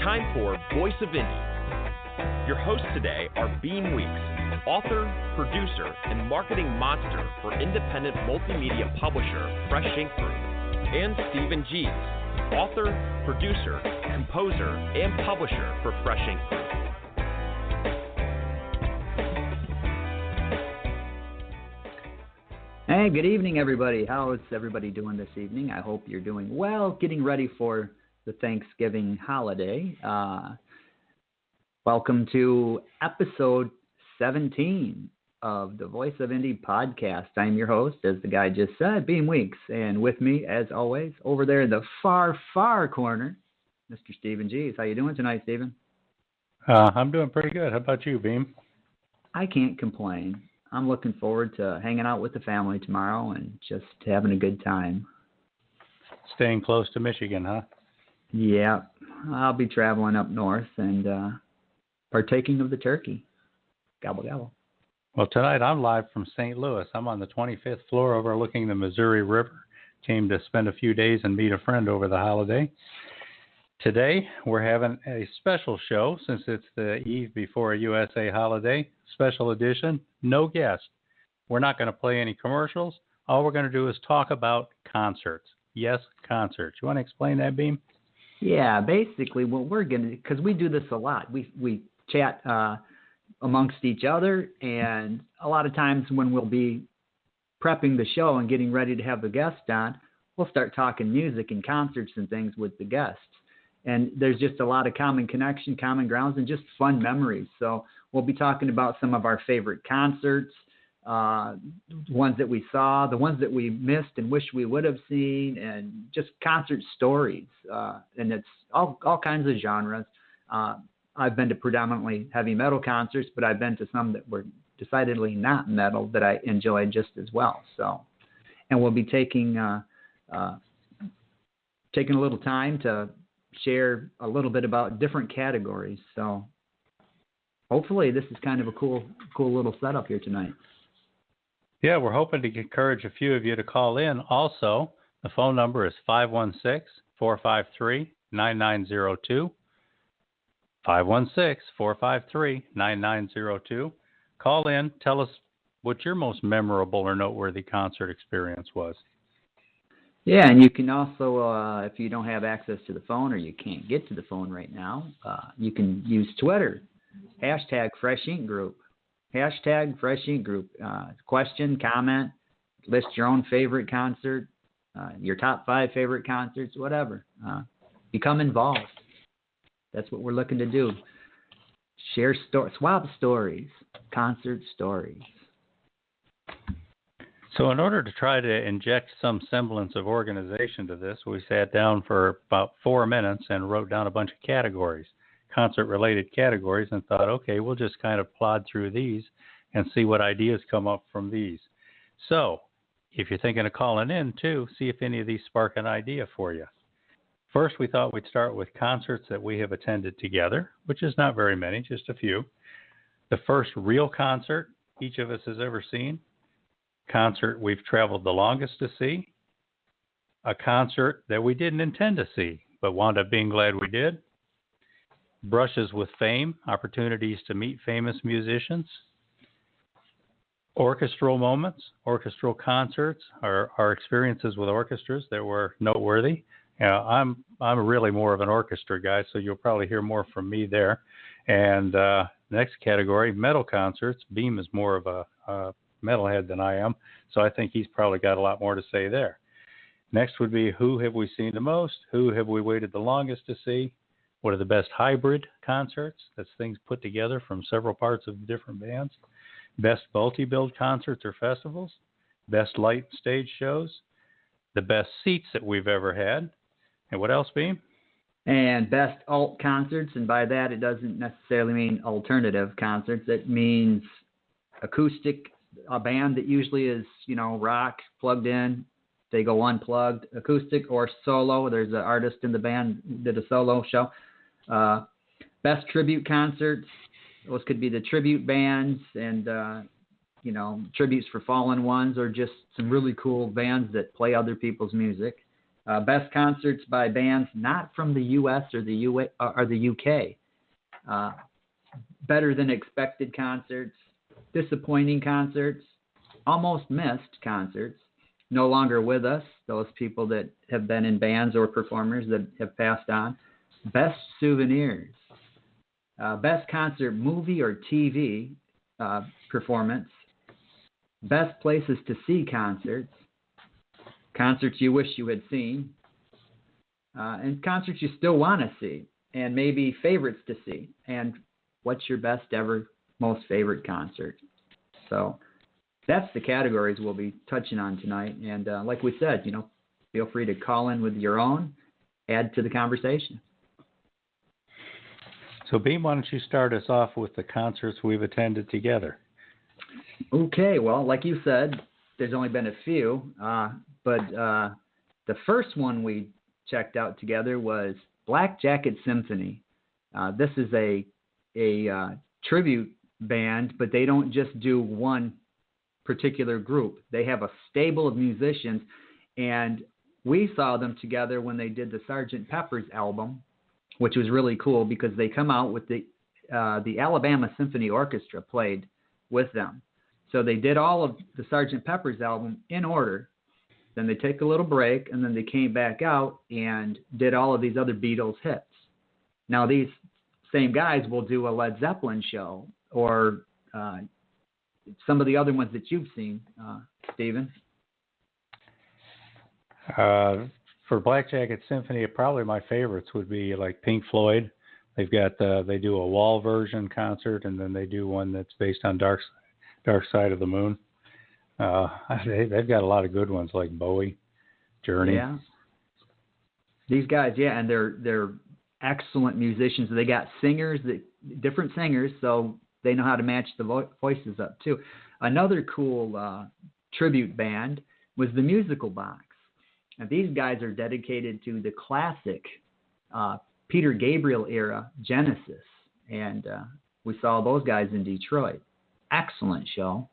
time for Voice of Indie. Your hosts today are Beem Weeks, author, producer, and marketing monster for independent multimedia publisher Fresh Ink Group, and Stephen Gies, author, producer, composer, and publisher for Fresh Ink Group. Hey, good evening, everybody. How is everybody doing this evening? I hope you're doing well, getting ready for the Thanksgiving holiday. Welcome to episode 17 of the Voice of Indie podcast. I'm your host, as the guy just said, Beem Weeks. And with me, as always, over there in the far, far corner, Mr. Stephen Gies. How you doing tonight, Stephen? I'm doing pretty good. How about you, Beem? I can't complain. I'm looking forward to hanging out with the family tomorrow and just having a good time. Staying close to Michigan, huh? Yeah, I'll be traveling up north and partaking of the turkey. Gobble, gobble. Well, tonight I'm live from St. Louis. I'm on the 25th floor overlooking the Missouri River. Came to spend a few days and meet a friend over the holiday. Today, we're having a special show since it's the eve before a USA holiday. Special edition, no guest. We're not going to play any commercials. All we're going to do is talk about concerts. Yes, concerts. You want to explain that, Beem? Yeah, basically what we're going to do, because we do this a lot. We chat amongst each other, and a lot of times when we'll be prepping the show and getting ready to have the guest on, we'll start talking music and concerts and things with the guests. And there's just a lot of common connection, common grounds, and just fun memories. So we'll be talking about some of our favorite concerts, ones that we saw, the ones that we missed and wish we would have seen, and just concert stories. And it's all kinds of genres. I've been to predominantly heavy metal concerts, but I've been to some that were decidedly not metal that I enjoyed just as well. So, and we'll be taking a little time to share a little bit about different categories. So hopefully this is kind of a cool little setup here tonight. Yeah, we're hoping to encourage a few of you to call in. Also, the phone number is 516-453-9902. 516-453-9902. Call in. Tell us what your most memorable or noteworthy concert experience was. Yeah, and you can also, if you don't have access to the phone or you can't get to the phone right now, you can use Twitter, hashtag Fresh Ink Group, hashtag Fresh Ink Group. Question, comment, list your own favorite concert, your top 5 favorite concerts, whatever. Become involved. That's what we're looking to do. Share swap stories, concert stories. So in order to try to inject some semblance of organization to this, we sat down for about 4 minutes and wrote down a bunch of categories, concert-related categories, and thought, okay, we'll just kind of plod through these and see what ideas come up from these. So if you're thinking of calling in, too, see if any of these spark an idea for you. First, we thought we'd start with concerts that we have attended together, which is not very many, just a few. The first real concert each of us has ever seen. Concert we've traveled the longest to see, a concert that we didn't intend to see, but wound up being glad we did, brushes with fame, opportunities to meet famous musicians, orchestral moments, orchestral concerts, our experiences with orchestras that were noteworthy. I'm really more of an orchestra guy, so you'll probably hear more from me there. And next category, metal concerts. Beem is more of a metalhead than I am, so I think he's probably got a lot more to say there. Next would be who have we seen the most? Who have we waited the longest to see? What are the best hybrid concerts? That's things put together from several parts of different bands. Best multi-build concerts or festivals. Best light stage shows. The best seats that we've ever had. And what else, Beem? And best alt concerts, and by that it doesn't necessarily mean alternative concerts. It means acoustic. A band that usually is, rock, plugged in, they go unplugged, acoustic or solo. There's an artist in the band who did a solo show. Best tribute concerts. Those could be the tribute bands and, tributes for fallen ones, or just some really cool bands that play other people's music. Best concerts by bands not from the U.S. or the U.K. Better than expected concerts, disappointing concerts, almost missed concerts, no longer with us, those people that have been in bands or performers that have passed on. Best souvenirs, best concert movie or TV performance, best places to see concerts, concerts you wish you had seen, and concerts you still want to see, and maybe favorites to see, and what's your best ever, most favorite concert. So that's the categories we'll be touching on tonight. And like we said, feel free to call in with your own, add to the conversation. So, Beem, why don't you start us off with the concerts we've attended together? Okay, well, like you said, there's only been a few, but the first one we checked out together was Black Jacket Symphony. This is a tribute band, but they don't just do one particular group. They have a stable of musicians, and we saw them together when they did the Sgt. Pepper's album, which was really cool because they come out with the Alabama Symphony Orchestra played with them. So they did all of the Sgt. Pepper's album in order. Then they take a little break, and then they came back out and did all of these other Beatles hits. Now, these same guys will do a Led Zeppelin show or some of the other ones that you've seen, Stephen. For Black Jacket Symphony, probably my favorites would be like Pink Floyd. They've got they do a wall version concert, and then they do one that's based on Dark Side of the Moon. They've got a lot of good ones like Bowie, Journey. Yeah. These guys, and they're excellent musicians. They got different singers, so they know how to match the voices up too. Another cool tribute band was the Musical Box. And these guys are dedicated to the classic Peter Gabriel era Genesis. And we saw those guys in Detroit. Excellent show.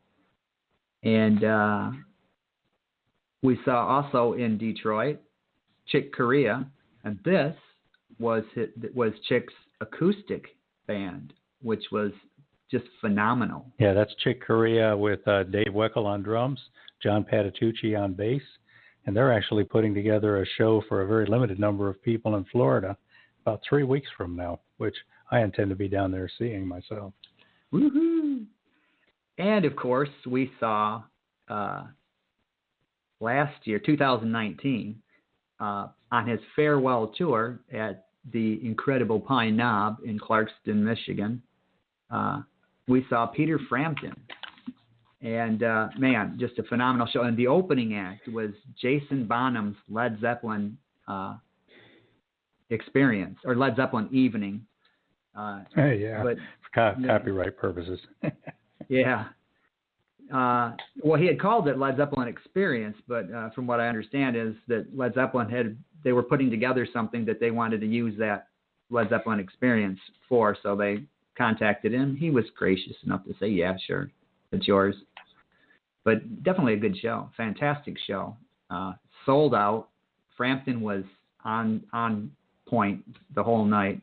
And we saw also in Detroit Chick Corea. And this was Chick's acoustic band, which was just phenomenal. Yeah, that's Chick Corea with Dave Weckl on drums, John Patitucci on bass. And they're actually putting together a show for a very limited number of people in Florida about 3 weeks from now, which I intend to be down there seeing myself. Woohoo! And, of course, we saw last year, 2019, on his farewell tour at the incredible Pine Knob in Clarkston, Michigan, we saw Peter Frampton. And, man, just a phenomenal show. And the opening act was Jason Bonham's Led Zeppelin experience, or Led Zeppelin evening. Yeah, but, for copyright purposes. Yeah. Well, he had called it Led Zeppelin Experience, but from what I understand is that Led Zeppelin they were putting together something that they wanted to use that Led Zeppelin Experience for, so they contacted him. He was gracious enough to say, yeah, sure, it's yours. But definitely a good show. Fantastic show. Sold out. Frampton was on point the whole night.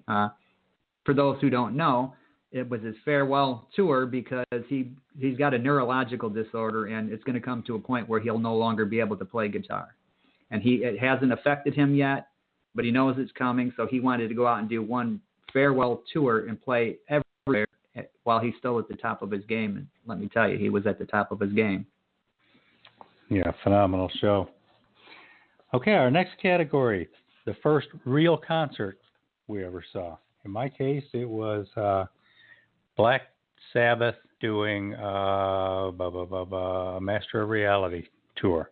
For those who don't know, it was his farewell tour because he's got a neurological disorder, and it's going to come to a point where he'll no longer be able to play guitar. And it hasn't affected him yet, but he knows it's coming, so he wanted to go out and do one farewell tour and play everywhere while he's still at the top of his game. And let me tell you, he was at the top of his game. Yeah, phenomenal show. Okay, our next category, the first real concert we ever saw. In my case, it was Black Sabbath doing a Master of Reality tour.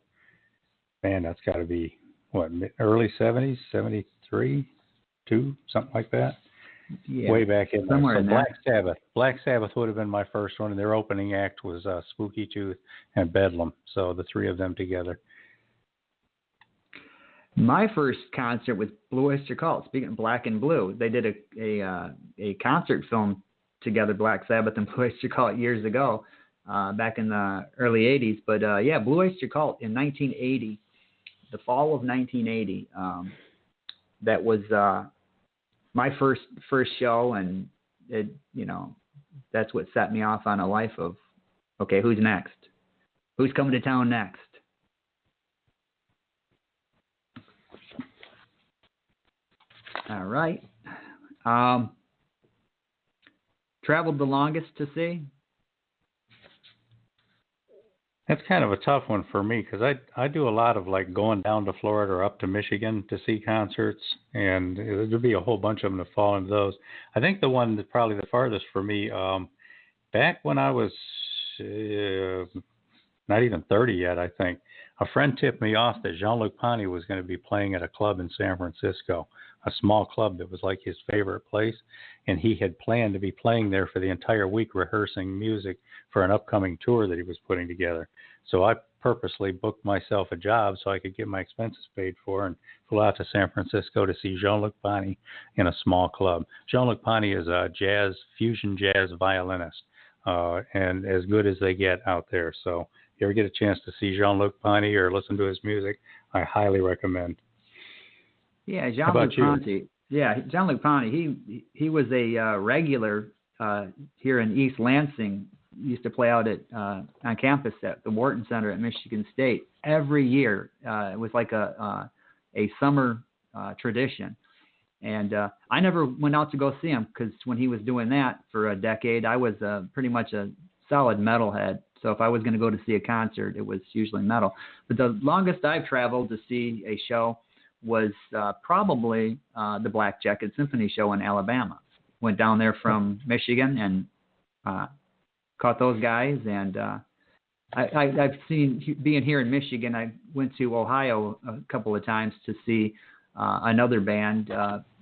Man, that's got to be, early 70s, 73, 2, something like that? Yeah, way back in somewhere in Black there. Sabbath. Black Sabbath would have been my first one, and their opening act was Spooky Tooth and Bedlam. So the three of them together. My first concert was Blue Oyster Cult. Speaking of Black and Blue, they did a concert film together, Black Sabbath and Blue Oyster Cult, years ago, back in the early 80s. But yeah, Blue Oyster Cult in 1980. the fall of 1980. That was my first show, and it, that's what set me off on a life of, okay, who's next? Who's coming to town next? All right. Traveled the longest to see? That's kind of a tough one for me because I do a lot of like going down to Florida or up to Michigan to see concerts, and there'll be a whole bunch of them that fall into those. I think the one that's probably the farthest for me, back when I was not even 30 yet, I think, a friend tipped me off that Jean-Luc Ponty was going to be playing at a club in San Francisco, a small club that was like his favorite place, and he had planned to be playing there for the entire week rehearsing music for an upcoming tour that he was putting together. So I purposely booked myself a job so I could get my expenses paid for and flew out to San Francisco to see Jean-Luc Ponty in a small club. Jean-Luc Ponty is a fusion jazz violinist, and as good as they get out there. So if you ever get a chance to see Jean-Luc Ponty or listen to his music, I highly recommend. Yeah, Jean-Luc Ponty. Yeah, Jean-Luc Ponty. He was a regular here in East Lansing. He used to play out at on campus at the Wharton Center at Michigan State every year. It was like a summer tradition. And I never went out to go see him because when he was doing that for a decade, I was pretty much a solid metalhead. So if I was going to go to see a concert, it was usually metal. But the longest I've traveled to see a show was probably the Black Jacket Symphony show in Alabama. Went down there from Michigan and caught those guys. And I've seen, being here in Michigan, I went to Ohio a couple of times to see another band,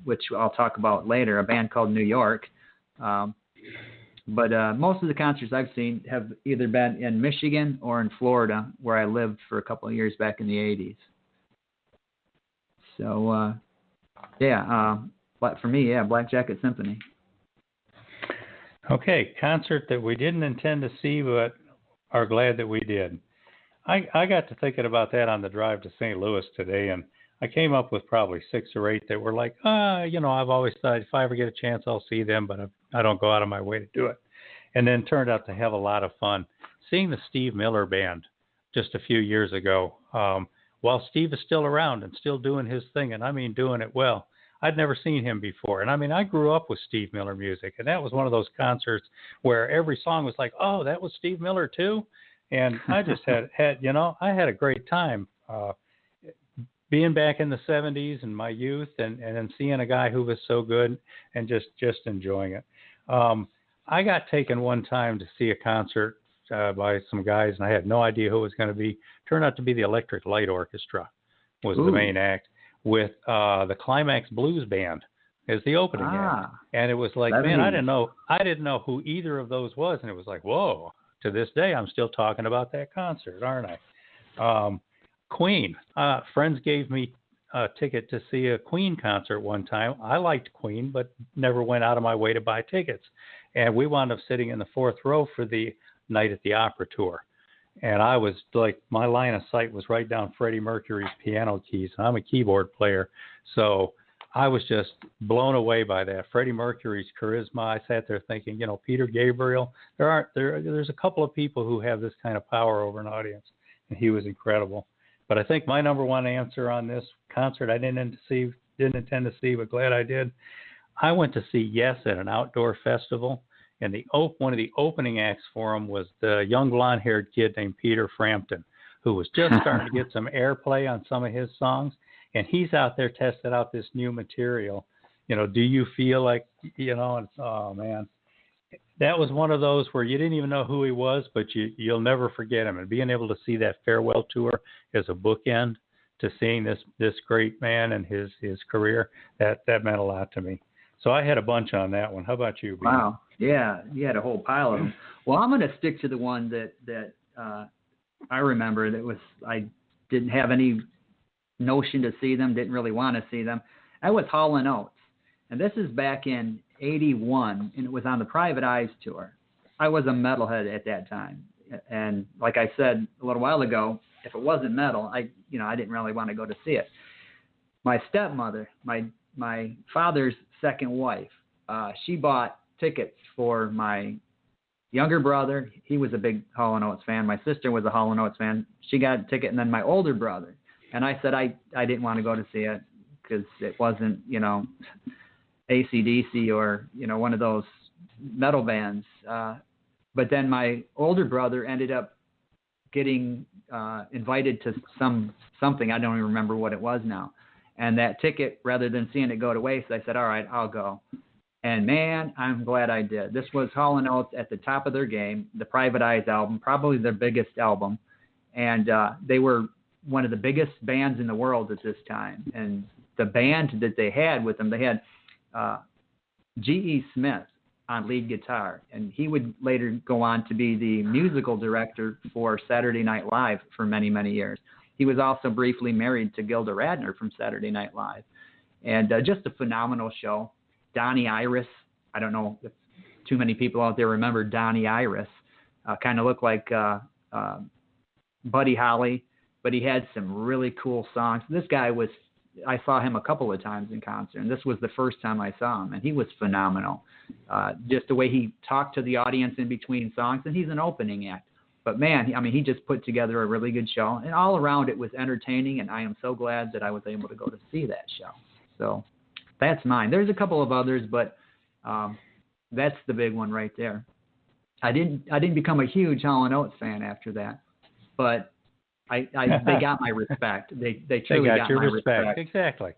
which I'll talk about later, a band called New York. But most of the concerts I've seen have either been in Michigan or in Florida, where I lived for a couple of years back in the 80s. So, but for me, Black Jacket Symphony. Okay, concert that we didn't intend to see, but are glad that we did. I got to thinking about that on the drive to St. Louis today, and I came up with probably 6 or 8 that were like, I've always thought if I ever get a chance, I'll see them, but I don't go out of my way to do it. And then turned out to have a lot of fun. Seeing the Steve Miller Band just a few years ago, while Steve is still around and still doing his thing, and I mean doing it well. I'd never seen him before. And I mean, I grew up with Steve Miller music, and that was one of those concerts where every song was like, oh, that was Steve Miller too? And I just had I had a great time being back in the 70s and my youth and then seeing a guy who was so good and just enjoying it. I got taken one time to see a concert by some guys, and I had no idea who it was going to be. Turned out to be the Electric Light Orchestra was the main act, with the Climax Blues Band as the opening act. And it was like, man, I didn't know who either of those was, and it was like, whoa. To this day, I'm still talking about that concert, aren't I? Queen. Friends gave me a ticket to see a Queen concert one time. I liked Queen, but never went out of my way to buy tickets. And we wound up sitting in the 4th row for the Night at the Opera tour. And I was like, my line of sight was right down Freddie Mercury's piano keys. I'm a keyboard player. So I was just blown away by that. Freddie Mercury's charisma. I sat there thinking, Peter Gabriel, there's a couple of people who have this kind of power over an audience. And he was incredible. But I think my number one answer on this concert I didn't intend to see, but glad I did. I went to see Yes at an outdoor festival. And one of the opening acts for him was the young blonde-haired kid named Peter Frampton, who was just starting to get some airplay on some of his songs. And he's out there testing out this new material. Do you feel like, and oh, man. That was one of those where you didn't even know who he was, but you'll never forget him. And being able to see that farewell tour as a bookend to seeing this great man and his career, that meant a lot to me. So I had a bunch on that one. How about you, Beem? Wow. Yeah, you had a whole pile of them. Well, I'm going to stick to the one that I remember that was, I didn't have any notion to see them, didn't really want to see them. I was Hall & Oates. And this is back in 81, and it was on the Private Eyes tour. I was a metalhead at that time. And like I said a little while ago, if it wasn't metal, I didn't really want to go to see it. My stepmother, my father's second wife, she bought tickets for my younger brother. He was a big Hall & Oates fan. My sister was a Hall & Oates fan. She got a ticket, and then my older brother. And I said I didn't want to go to see it because it wasn't, AC/DC or, one of those metal bands. But then my older brother ended up getting invited to something. I don't even remember what it was now. And that ticket, rather than seeing it go to waste, I said, all right, I'll go. And, man, I'm glad I did. This was Hall & Oates at the top of their game, the Private Eyes album, probably their biggest album. And they were one of the biggest bands in the world at this time. And the band that they had with them, they had G.E. Smith on lead guitar. And he would later go on to be the musical director for Saturday Night Live for many, many years. He was also briefly married to Gilda Radner from Saturday Night Live. And just a phenomenal show. Donnie Iris, I don't know if too many people out there remember Donnie Iris. Kind of looked like Buddy Holly, but he had some really cool songs. This guy I saw him a couple of times in concert, and this was the first time I saw him, and he was phenomenal. Just the way he talked to the audience in between songs, and he's an opening act. But, man, he just put together a really good show, and all around it was entertaining, and I am so glad that I was able to go to see that show. So that's mine. There's a couple of others, but that's the big one right there. I didn't become a huge Hall & Oates fan after that, but they got my respect. They truly got your my respect. Exactly.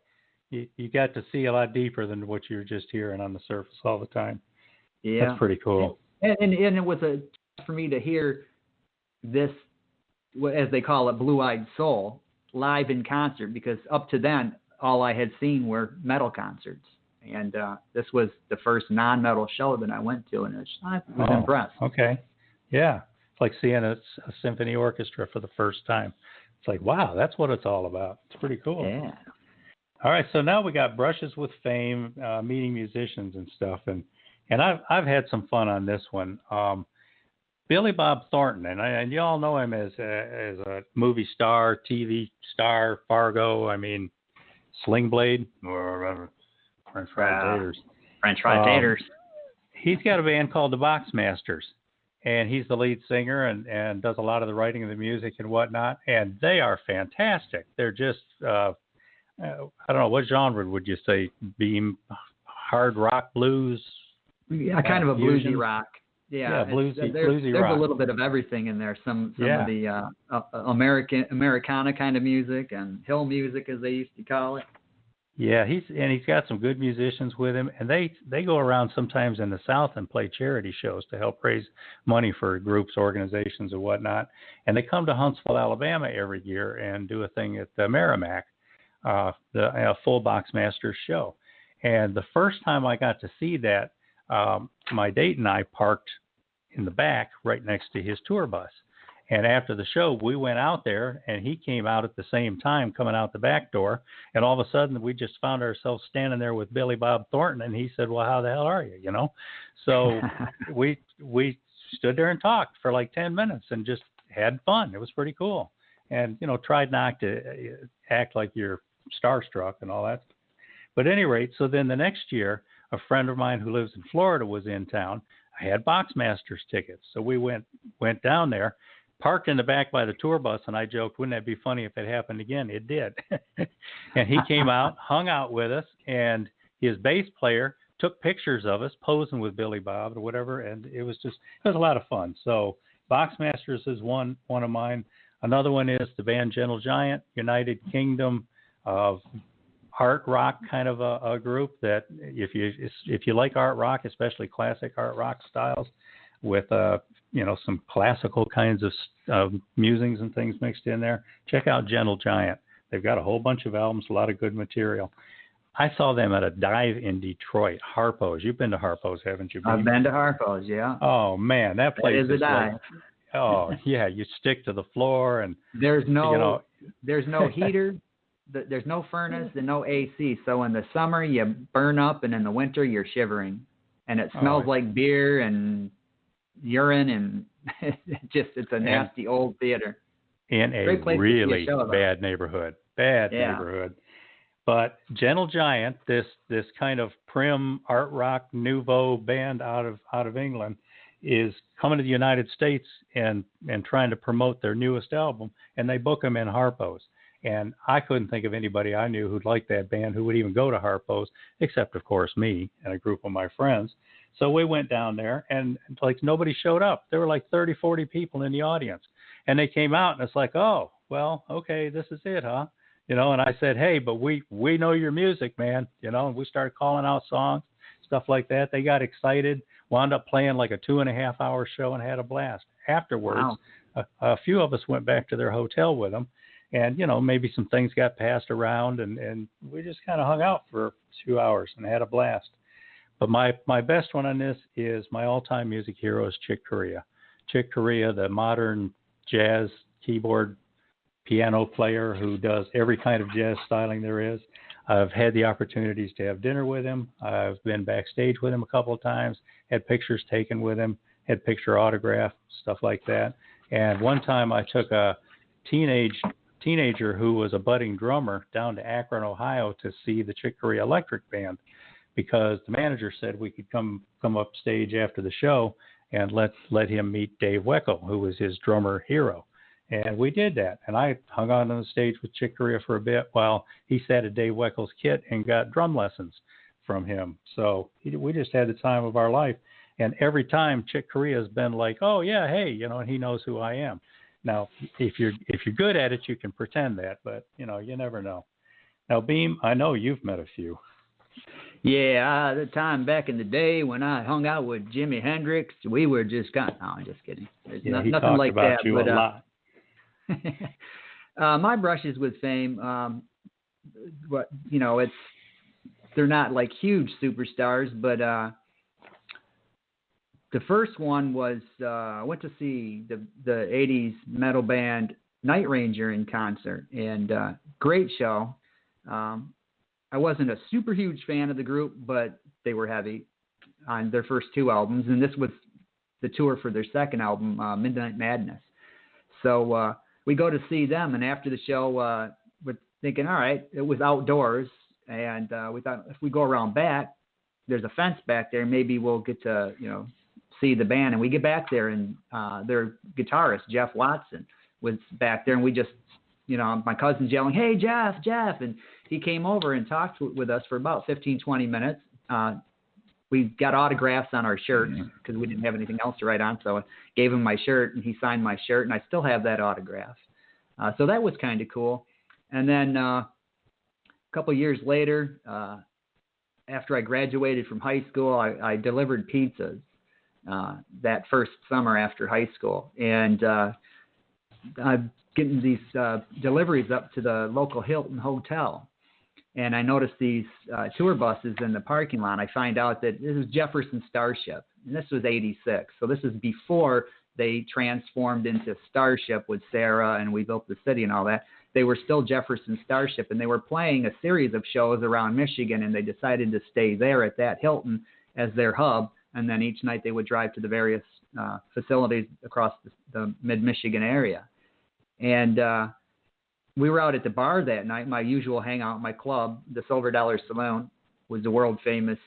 You got to see a lot deeper than what you're just hearing on the surface all the time. Yeah, that's pretty cool. And it was for me to hear this, as they call it, Blue-Eyed Soul, live in concert, because up to then, all I had seen were metal concerts. And this was the first non-metal show that I went to, and I was impressed. Okay. Yeah. It's like seeing a symphony orchestra for the first time. It's like, wow, that's what it's all about. It's pretty cool. Yeah. All right, so now we got Brushes with Fame, meeting musicians and stuff. And I've had some fun on this one. Billy Bob Thornton, and you all know him as a movie star, TV star, Fargo, Sling Blade, or French Fried Taters. French Fried Taters. He's got a band called the Boxmasters, and he's the lead singer and does a lot of the writing of the music and whatnot, and they are fantastic. They're just, I don't know, what genre would you say? Beem, hard rock, blues? Yeah, kind of a bluesy rock. Yeah, bluesy rock. There's a little bit of everything in there. Some of the Americana kind of music and hill music, as they used to call it. Yeah, he's got some good musicians with him, and they go around sometimes in the South and play charity shows to help raise money for groups, organizations, and whatnot. And they come to Huntsville, Alabama every year and do a thing at the Merrimack, the full Boxmasters show. And the first time I got to see that, my date and I parked in the back right next to his tour bus. And after the show, we went out there, and he came out at the same time, coming out the back door. And all of a sudden, we just found ourselves standing there with Billy Bob Thornton, and he said, well, how the hell are you, So we stood there and talked for like 10 minutes and just had fun. It was pretty cool. And, tried not to act like you're starstruck and all that. But at any rate, so then the next year, a friend of mine who lives in Florida was in town. I had Boxmasters tickets. So we went down there, parked in the back by the tour bus, and I joked, wouldn't that be funny if it happened again? It did. And he came out, hung out with us, and his bass player took pictures of us posing with Billy Bob or whatever, and it was a lot of fun. So Boxmasters is one of mine. Another one is the band Gentle Giant, United Kingdom of art rock kind of a group that if you like art rock, especially classic art rock styles with some classical kinds of musings and things mixed in there, check out Gentle Giant. They've got a whole bunch of albums, a lot of good material. I saw them at a dive in Detroit, Harpo's. You've been to Harpo's, haven't you? I've been to Harpo's, yeah. Oh man, that place is a dive. Yeah, you stick to the floor, and there's no heater. There's no furnace and no AC. So in the summer you burn up, and in the winter you're shivering, and it smells like beer and urine, and it's a nasty old theater. in a Great place to see a really show, though. bad neighborhood. Bad Yeah. neighborhood. But Gentle Giant, this kind of prim art rock nouveau band out of England, is coming to the United States and trying to promote their newest album, and they book them in Harpo's. And I couldn't think of anybody I knew who'd like that band who would even go to Harpo's, except of course me and a group of my friends. So we went down there, and like nobody showed up. There were like 30, 40 people in the audience, and they came out, and it's like, oh, well, okay, this is it, huh? You know, and I said, hey, but we know your music, man. You know, and we started calling out songs, stuff like that. They got excited, wound up playing like a 2.5-hour show and had a blast. Afterwards, Wow. a few of us went back to their hotel with them. And, you know, maybe some things got passed around, and we just kind of hung out for 2 hours and had a blast. But my best one on this is my all-time music hero is Chick Corea. Chick Corea, the modern jazz keyboard piano player who does every kind of jazz styling there is. I've had the opportunities to have dinner with him. I've been backstage with him a couple of times, had pictures taken with him, had picture autograph, stuff like that. And one time I took a teenager who was a budding drummer down to Akron, Ohio to see the Chick Corea Electric Band, because the manager said we could come up stage after the show and let him meet Dave Weckl, who was his drummer hero. And we did that. And I hung on the stage with Chick Corea for a bit while he sat at Dave Weckl's kit and got drum lessons from him. So we just had the time of our life. And every time Chick Corea has been like, oh, yeah, hey, you know, and he knows who I am. Now, if you're good at it, you can pretend that. But, you know, you never know. Now, Beem, I know you've met a few. Yeah, the time back in the day when I hung out with Jimi Hendrix, we were just kind of, no, I'm just kidding. There's Yeah, he nothing talked like about that. you But, a lot. my brushes with fame, but you know, they're not like huge superstars, but the first one was I went to see the 80s metal band Night Ranger in concert, and great show. I wasn't a super huge fan of the group, but they were heavy on their first two albums, and this was the tour for their second album, Midnight Madness. So we go to see them, and after the show, we're thinking, all right, it was outdoors, and we thought if we go around back, there's a fence back there, maybe we'll get to, you know, see the band. And we get back there, and their guitarist, Jeff Watson, was back there, and we just, you know, my cousin's yelling, hey, Jeff, and he came over and talked with us for about 15, 20 minutes. We got autographs on our shirts because we didn't have anything else to write on. So I gave him my shirt, and he signed my shirt, and I still have that autograph. So that was kind of cool. And then a couple years later, after I graduated from high school, I delivered pizzas that first summer after high school. And I'm getting these deliveries up to the local Hilton Hotel. And I noticed these tour buses in the parking lot. I find out that this is Jefferson Starship, and this was 86. So this is before they transformed into Starship with Sarah and We Built the City and all that. They were still Jefferson Starship, and they were playing a series of shows around Michigan, and they decided to stay there at that Hilton as their hub. And then each night they would drive to the various facilities across the mid-Michigan area. And we were out at the bar that night. My usual hangout, my club, the Silver Dollar Saloon, was the world famous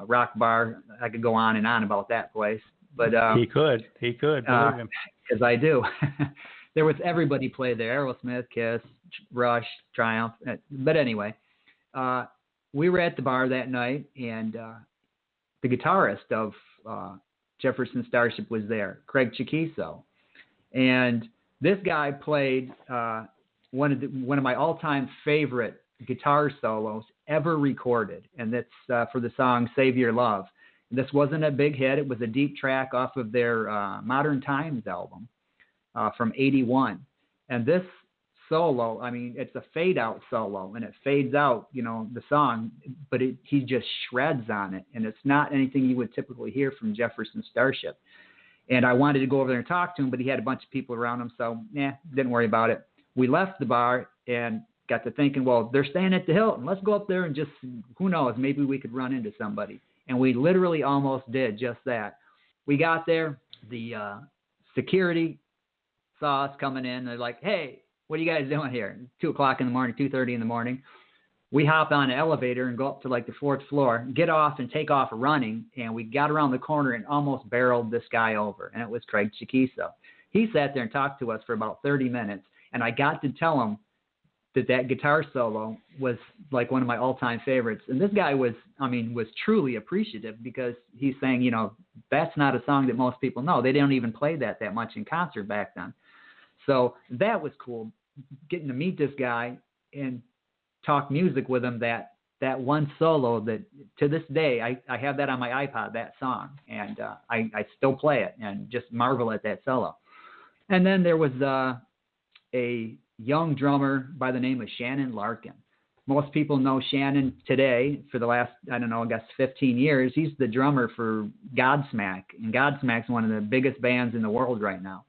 rock bar. I could go on and on about that place, but he could, believe him, because I do. There was everybody played there: Aerosmith, Kiss, Rush, Triumph. But anyway, we were at the bar that night, and the guitarist of Jefferson Starship was there, Craig Chiquiso, and this guy played one of my all-time favorite guitar solos ever recorded, and that's for the song "Save Your Love." This wasn't a big hit; it was a deep track off of their Modern Times album from '81. And this solo, I mean, it's a fade-out solo, and it fades out, you know, the song, but he just shreds on it, and it's not anything you would typically hear from Jefferson Starship. And I wanted to go over there and talk to him, but he had a bunch of people around him, so didn't worry about it. We left the bar and got to thinking, well, they're staying at the Hilton. Let's go up there and just, who knows, maybe we could run into somebody. And we literally almost did just that. We got there. The security saw us coming in. They're like, hey, what are you guys doing here? 2 o'clock in the morning, 2:30 in the morning. We hop on an elevator and go up to like the 4th floor, get off and take off running. And we got around the corner and almost barreled this guy over. And it was Craig Chiquiso. He sat there and talked to us for about 30 minutes. And I got to tell him that guitar solo was like one of my all-time favorites. And this guy was truly appreciative, because he's saying, that's not a song that most people know. They don't even play that much in concert back then. So that was cool, getting to meet this guy and talk music with him. That one solo that to this day, I have that on my iPod, that song, and I still play it and just marvel at that solo. And then there was a young drummer by the name of Shannon Larkin. Most people know Shannon today for the last, 15 years. He's the drummer for Godsmack, and Godsmack's one of the biggest bands in the world right now.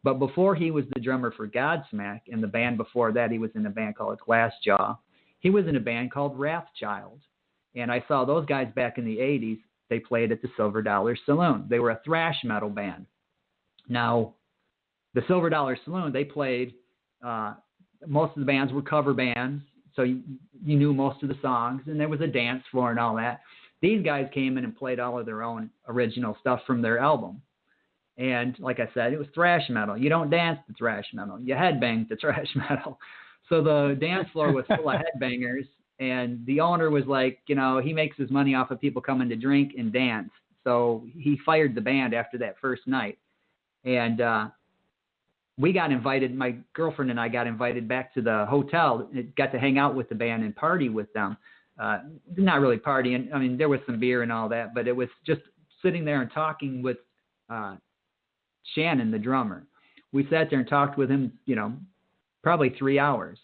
But before he was the drummer for Godsmack, and the band before that, he was in a band called Glassjaw. He was in a band called Wrathchild. And I saw those guys back in the 80s. They played at the Silver Dollar Saloon. They were a thrash metal band. Now, the Silver Dollar Saloon, they played, most of the bands were cover bands, so you knew most of the songs, and there was a dance floor and all that. These guys came in and played all of their own original stuff from their album. And like I said, it was thrash metal. You don't dance to thrash metal. You headbang to thrash metal. So the dance floor was full of headbangers, and the owner was like, he makes his money off of people coming to drink and dance. So he fired the band after that first night. And we got invited, my girlfriend and I got invited back to the hotel. Got to hang out with the band and party with them. Not really partying. There was some beer and all that, but it was just sitting there and talking with Shannon, the drummer. We sat there and talked with him, probably 3 hours.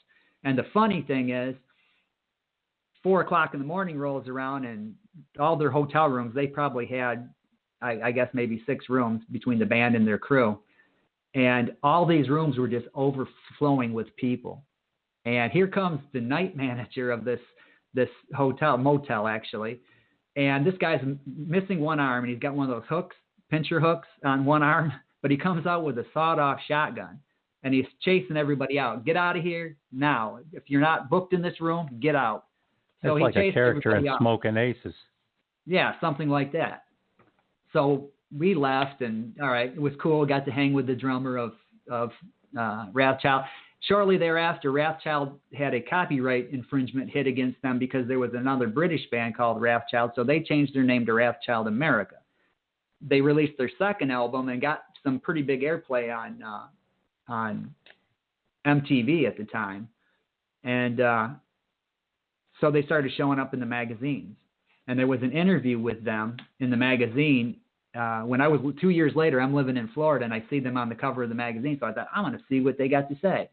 And the funny thing is, 4 o'clock in the morning rolls around, and all their hotel rooms, they probably had, I guess, maybe 6 rooms between the band and their crew. And all these rooms were just overflowing with people. And here comes the night manager of this motel, actually. And this guy's missing one arm, and he's got one of those hooks, pincher hooks on one arm, but he comes out with a sawed-off shotgun, and he's chasing everybody out. Get out of here now. If you're not booked in this room, get out. So it's like a character in out. Smoking Aces. Yeah, something like that. So we left, and all right, it was cool. Got to hang with the drummer of Wrathchild. Shortly thereafter, Wrathchild had a copyright infringement hit against them because there was another British band called Wrathchild, so they changed their name to Wrathchild America. They released their second album and got some pretty big airplay on MTV at the time. And so they started showing up in the magazines. And there was an interview with them in the magazine. When I was 2 years later, I'm living in Florida, and I see them on the cover of the magazine. So I thought, I'm going to see what they got to say.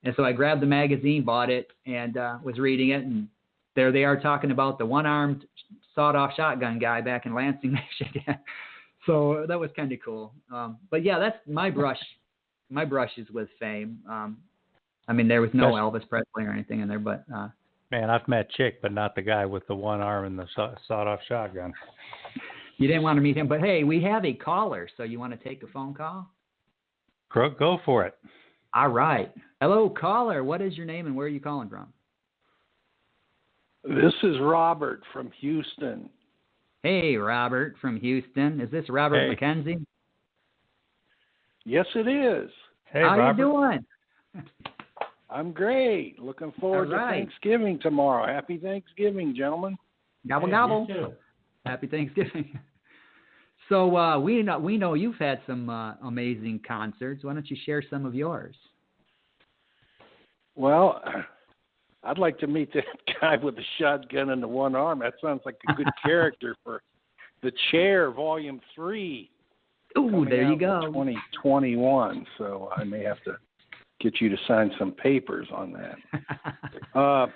And so I grabbed the magazine, bought it, and was reading it. And there they are talking about the one-armed sawed-off shotgun guy back in Lansing, Michigan. So that was kind of cool. But yeah, that's my brush. My brush is with Fame. There was no Elvis Presley or anything in there, but. Man, I've met Chick, but not the guy with the one arm and the sawed-off shotgun. You didn't want to meet him, but hey, we have a caller, so you want to take a phone call? Go for it. All right. Hello, caller. What is your name and where are you calling from? This is Robert from Houston. Hey, Robert from Houston. Is this Robert McKenzie? Yes, it is. Hey, how Robert. you doing? I'm great. Looking forward to Thanksgiving tomorrow. Happy Thanksgiving, gentlemen. Gobble, gobble. You too. Happy Thanksgiving. So we know you've had some amazing concerts. Why don't you share some of yours? Well, I'd like to meet that guy with the shotgun and the one arm. That sounds like a good character for The Chair, Volume 3. Ooh, there you go. 2021, so I may have to get you to sign some papers on that.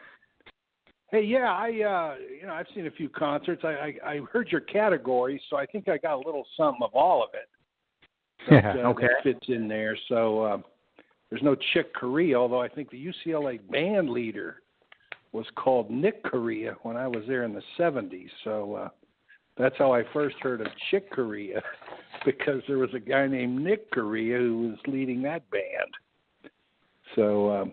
Hey, yeah, I've seen a few concerts. I heard your categories, so I think I got a little something of all of it. That fits in there. So there's no Chick Corea, although I think the UCLA band leader was called Nick Corea when I was there in the 70s. So That's how I first heard of Chick Corea, because there was a guy named Nick Corea who was leading that band. So,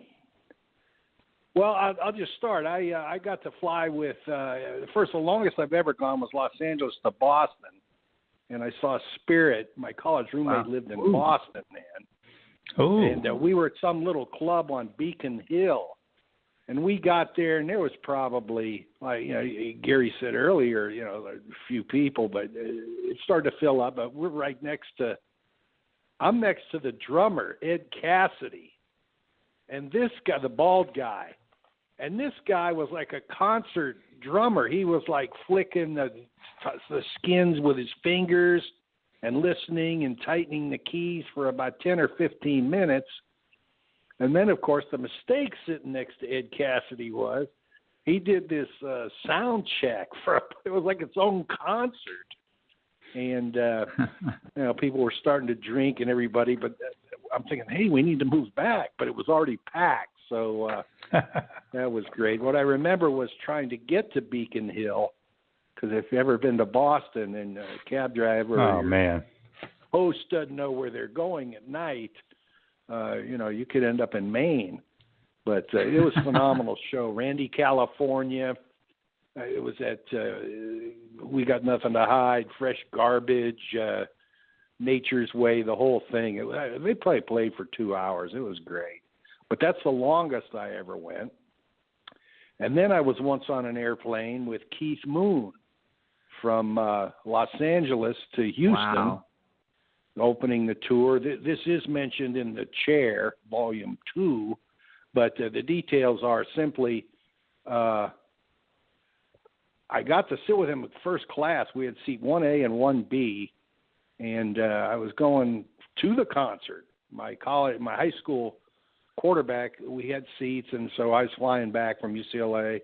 well, I'll just start. I got to fly with the longest I've ever gone was Los Angeles to Boston, and I saw Spirit. My college roommate lived in Boston, man. Oh. And we were at some little club on Beacon Hill. And we got there, and there was probably, like, Gary said earlier, a few people, but it started to fill up. But we're I'm next to the drummer, Ed Cassidy. And this guy, the bald guy, and this guy was like a concert drummer. He was like flicking the skins with his fingers and listening and tightening the keys for about 10 or 15 minutes. And then, of course, the mistake sitting next to Ed Cassidy was he did this sound check it was like its own concert. And, people were starting to drink and everybody, but I'm thinking, hey, we need to move back. But it was already packed. So that was great. What I remember was trying to get to Beacon Hill, because if you've ever been to Boston and a cab driver host doesn't know where they're going at night, you could end up in Maine. But it was a phenomenal show. Randy, California. It was at We Got Nothing to Hide, Fresh Garbage, Nature's Way, the whole thing. They probably played for 2 hours. It was great. But that's the longest I ever went. And then I was once on an airplane with Keith Moon from Los Angeles to Houston, opening the tour. This is mentioned in The Chair, Volume 2, but the details are simply I got to sit with him at first class. We had seat 1A and 1B, and I was going to the concert. My high school quarterback, we had seats, and so I was flying back from UCLA,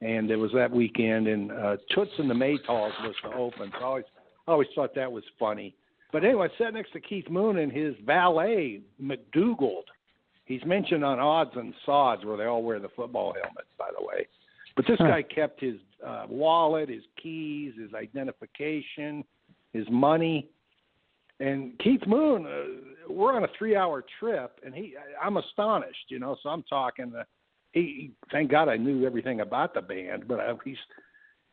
and it was that weekend, and Toots and the Maytals was to open. So I always thought that was funny. But anyway, I sat next to Keith Moon and his valet, McDougald. He's mentioned on Odds and Sods, where they all wear the football helmets, by the way. But this guy kept his wallet, his keys, his identification, his money. And Keith Moon, we're on a 3-hour trip, and I'm astonished, so I'm talking. Thank God I knew everything about the band, but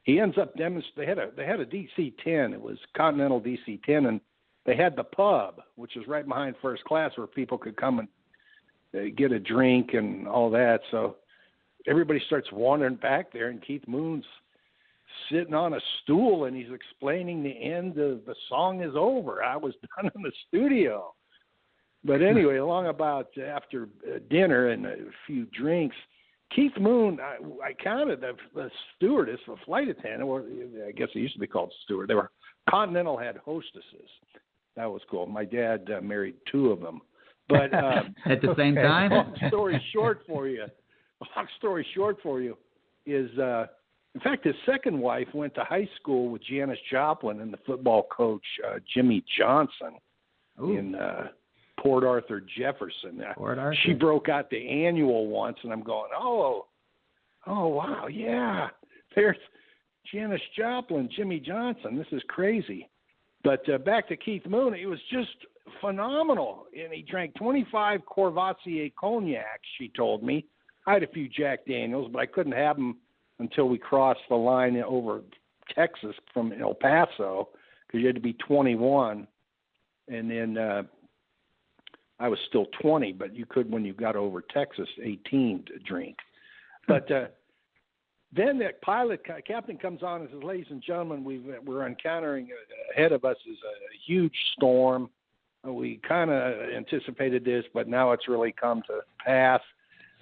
he ends up demonstrating. They had a DC-10. It was Continental DC-10, and they had the pub, which is right behind first class, where people could come and get a drink and all that. So everybody starts wandering back there, and Keith Moon's sitting on a stool, and he's explaining the end of The Song Is Over. I was done in the studio. But anyway, along about after dinner and a few drinks, Keith Moon, I counted the stewardess, the flight attendant, or I guess it used to be called steward. They were Continental had hostesses. That was cool. My dad married 2 of them. But at the same time? Long story short for you is, in fact, his second wife went to high school with Janis Joplin and the football coach Jimmy Johnson in Port Arthur, Jefferson. Port Arthur. She broke out the annual once, and I'm going, oh, wow, yeah. There's Janis Joplin, Jimmy Johnson. This is crazy. But back to Keith Moon, it was just phenomenal. And he drank 25 Courvoisier cognacs, she told me. I had a few Jack Daniels, but I couldn't have them until we crossed the line over Texas from El Paso, because you had to be 21. And then I was still 20, but you could, when you got over Texas, 18 to drink. But then the captain comes on and says, ladies and gentlemen, we're encountering ahead of us is a huge storm. We kind of anticipated this, but now it's really come to pass.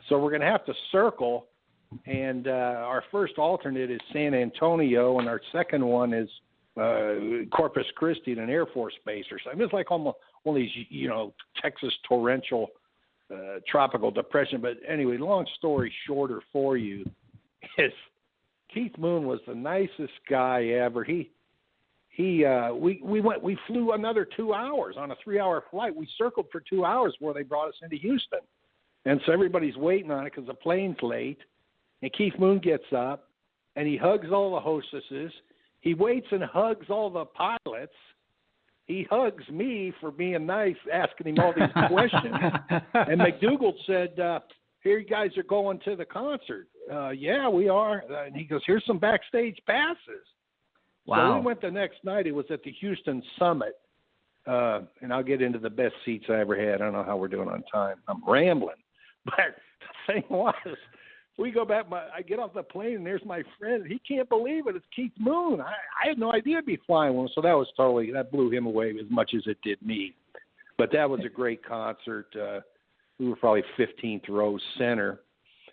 So we're going to have to circle, and our first alternate is San Antonio, and our second one is Corpus Christi at an Air Force base or something. It's like almost one of these, Texas torrential tropical depression. But anyway, long story shorter for you is Keith Moon was the nicest guy ever. We flew another 2 hours on a 3-hour flight. We circled for 2 hours before they brought us into Houston. And so everybody's waiting on it because the plane's late. And Keith Moon gets up, and he hugs all the hostesses. He waits and hugs all the pilots. He hugs me for being nice, asking him all these questions. And McDougal said, here you guys are going to the concert. Yeah, we are. And he goes, here's some backstage passes. Wow. So we went the next night. It was at the Houston Summit. And I'll get into the best seats I ever had. I don't know how we're doing on time. I'm rambling. But the thing was, we go back. I get off the plane, and there's my friend. He can't believe it. It's Keith Moon. I had no idea I'd be flying one. So that blew him away as much as it did me. But that was a great concert. We were probably 15th row center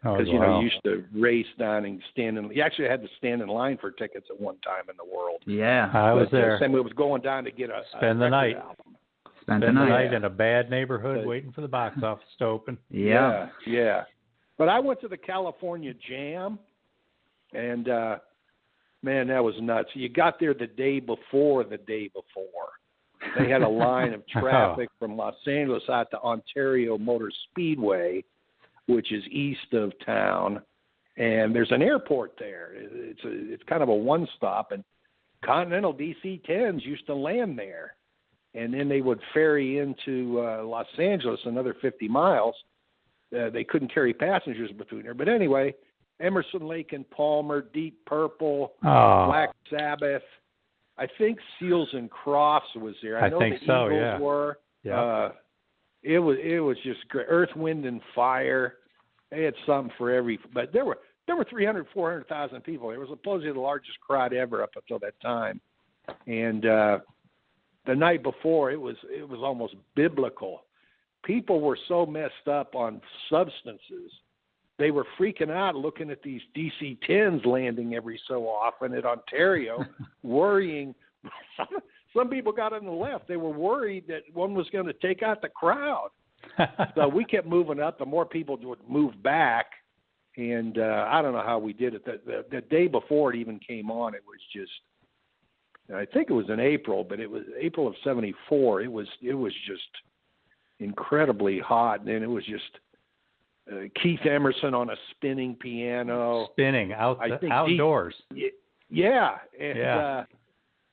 because, you used to race down and stand in. You actually had to stand in line for tickets at one time in the world. Yeah. I was there. Same way it was going down to get Spend the night. Album. Spend the night in a bad neighborhood waiting for the box office to open. Yeah. But I went to the California Jam, and, man, that was nuts. You got there the day before. They had a line of traffic from Los Angeles out to Ontario Motor Speedway, which is east of town, and there's an airport there. It's kind of a one-stop, and Continental DC-10s used to land there, and then they would ferry into Los Angeles another 50 miles. They couldn't carry passengers between there. But anyway, Emerson, Lake and Palmer, Deep Purple, Black Sabbath. I think Seals and Crofts was there. I know think the so, Eagles were. Yeah. It was just great. Earth, Wind and Fire. They had something for every. But there were 300,000, 400,000 people. It was supposedly the largest crowd ever up until that time. And the night before, it was almost biblical. People were so messed up on substances, they were freaking out looking at these DC-10s landing every so often at Ontario, worrying. Some people got on the left. They were worried that one was going to take out the crowd. So we kept moving up. The more people would move back. And I don't know how we did it. The day before it even came on, it was just, I think it was in April, but it was April of '74. It was just incredibly hot, and then it was just Keith Emerson on a spinning piano. Outdoors. Yeah. And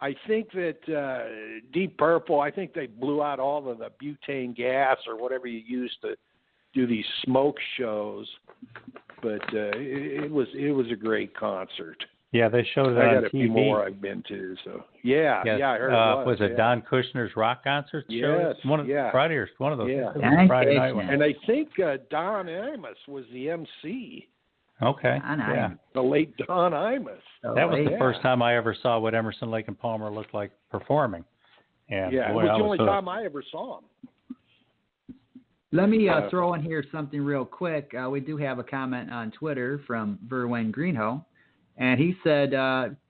I think that Deep Purple, I think they blew out all of the butane gas or whatever you use to do these smoke shows. But it was a great concert. Yeah, they showed it on TV. I got a few more I've been to. So I heard it was. Was it Don Kushner's rock concert show? Yes. One of Friday or one of those. Yeah. Friday night one. And I think Don Imus was the MC. Okay. The late Don Imus. That was the first time I ever saw what Emerson, Lake and Palmer looked like performing. And it was the only time I ever saw him. Let me throw in here something real quick. We do have a comment on Twitter from Verwayne Greenhoe, and he said,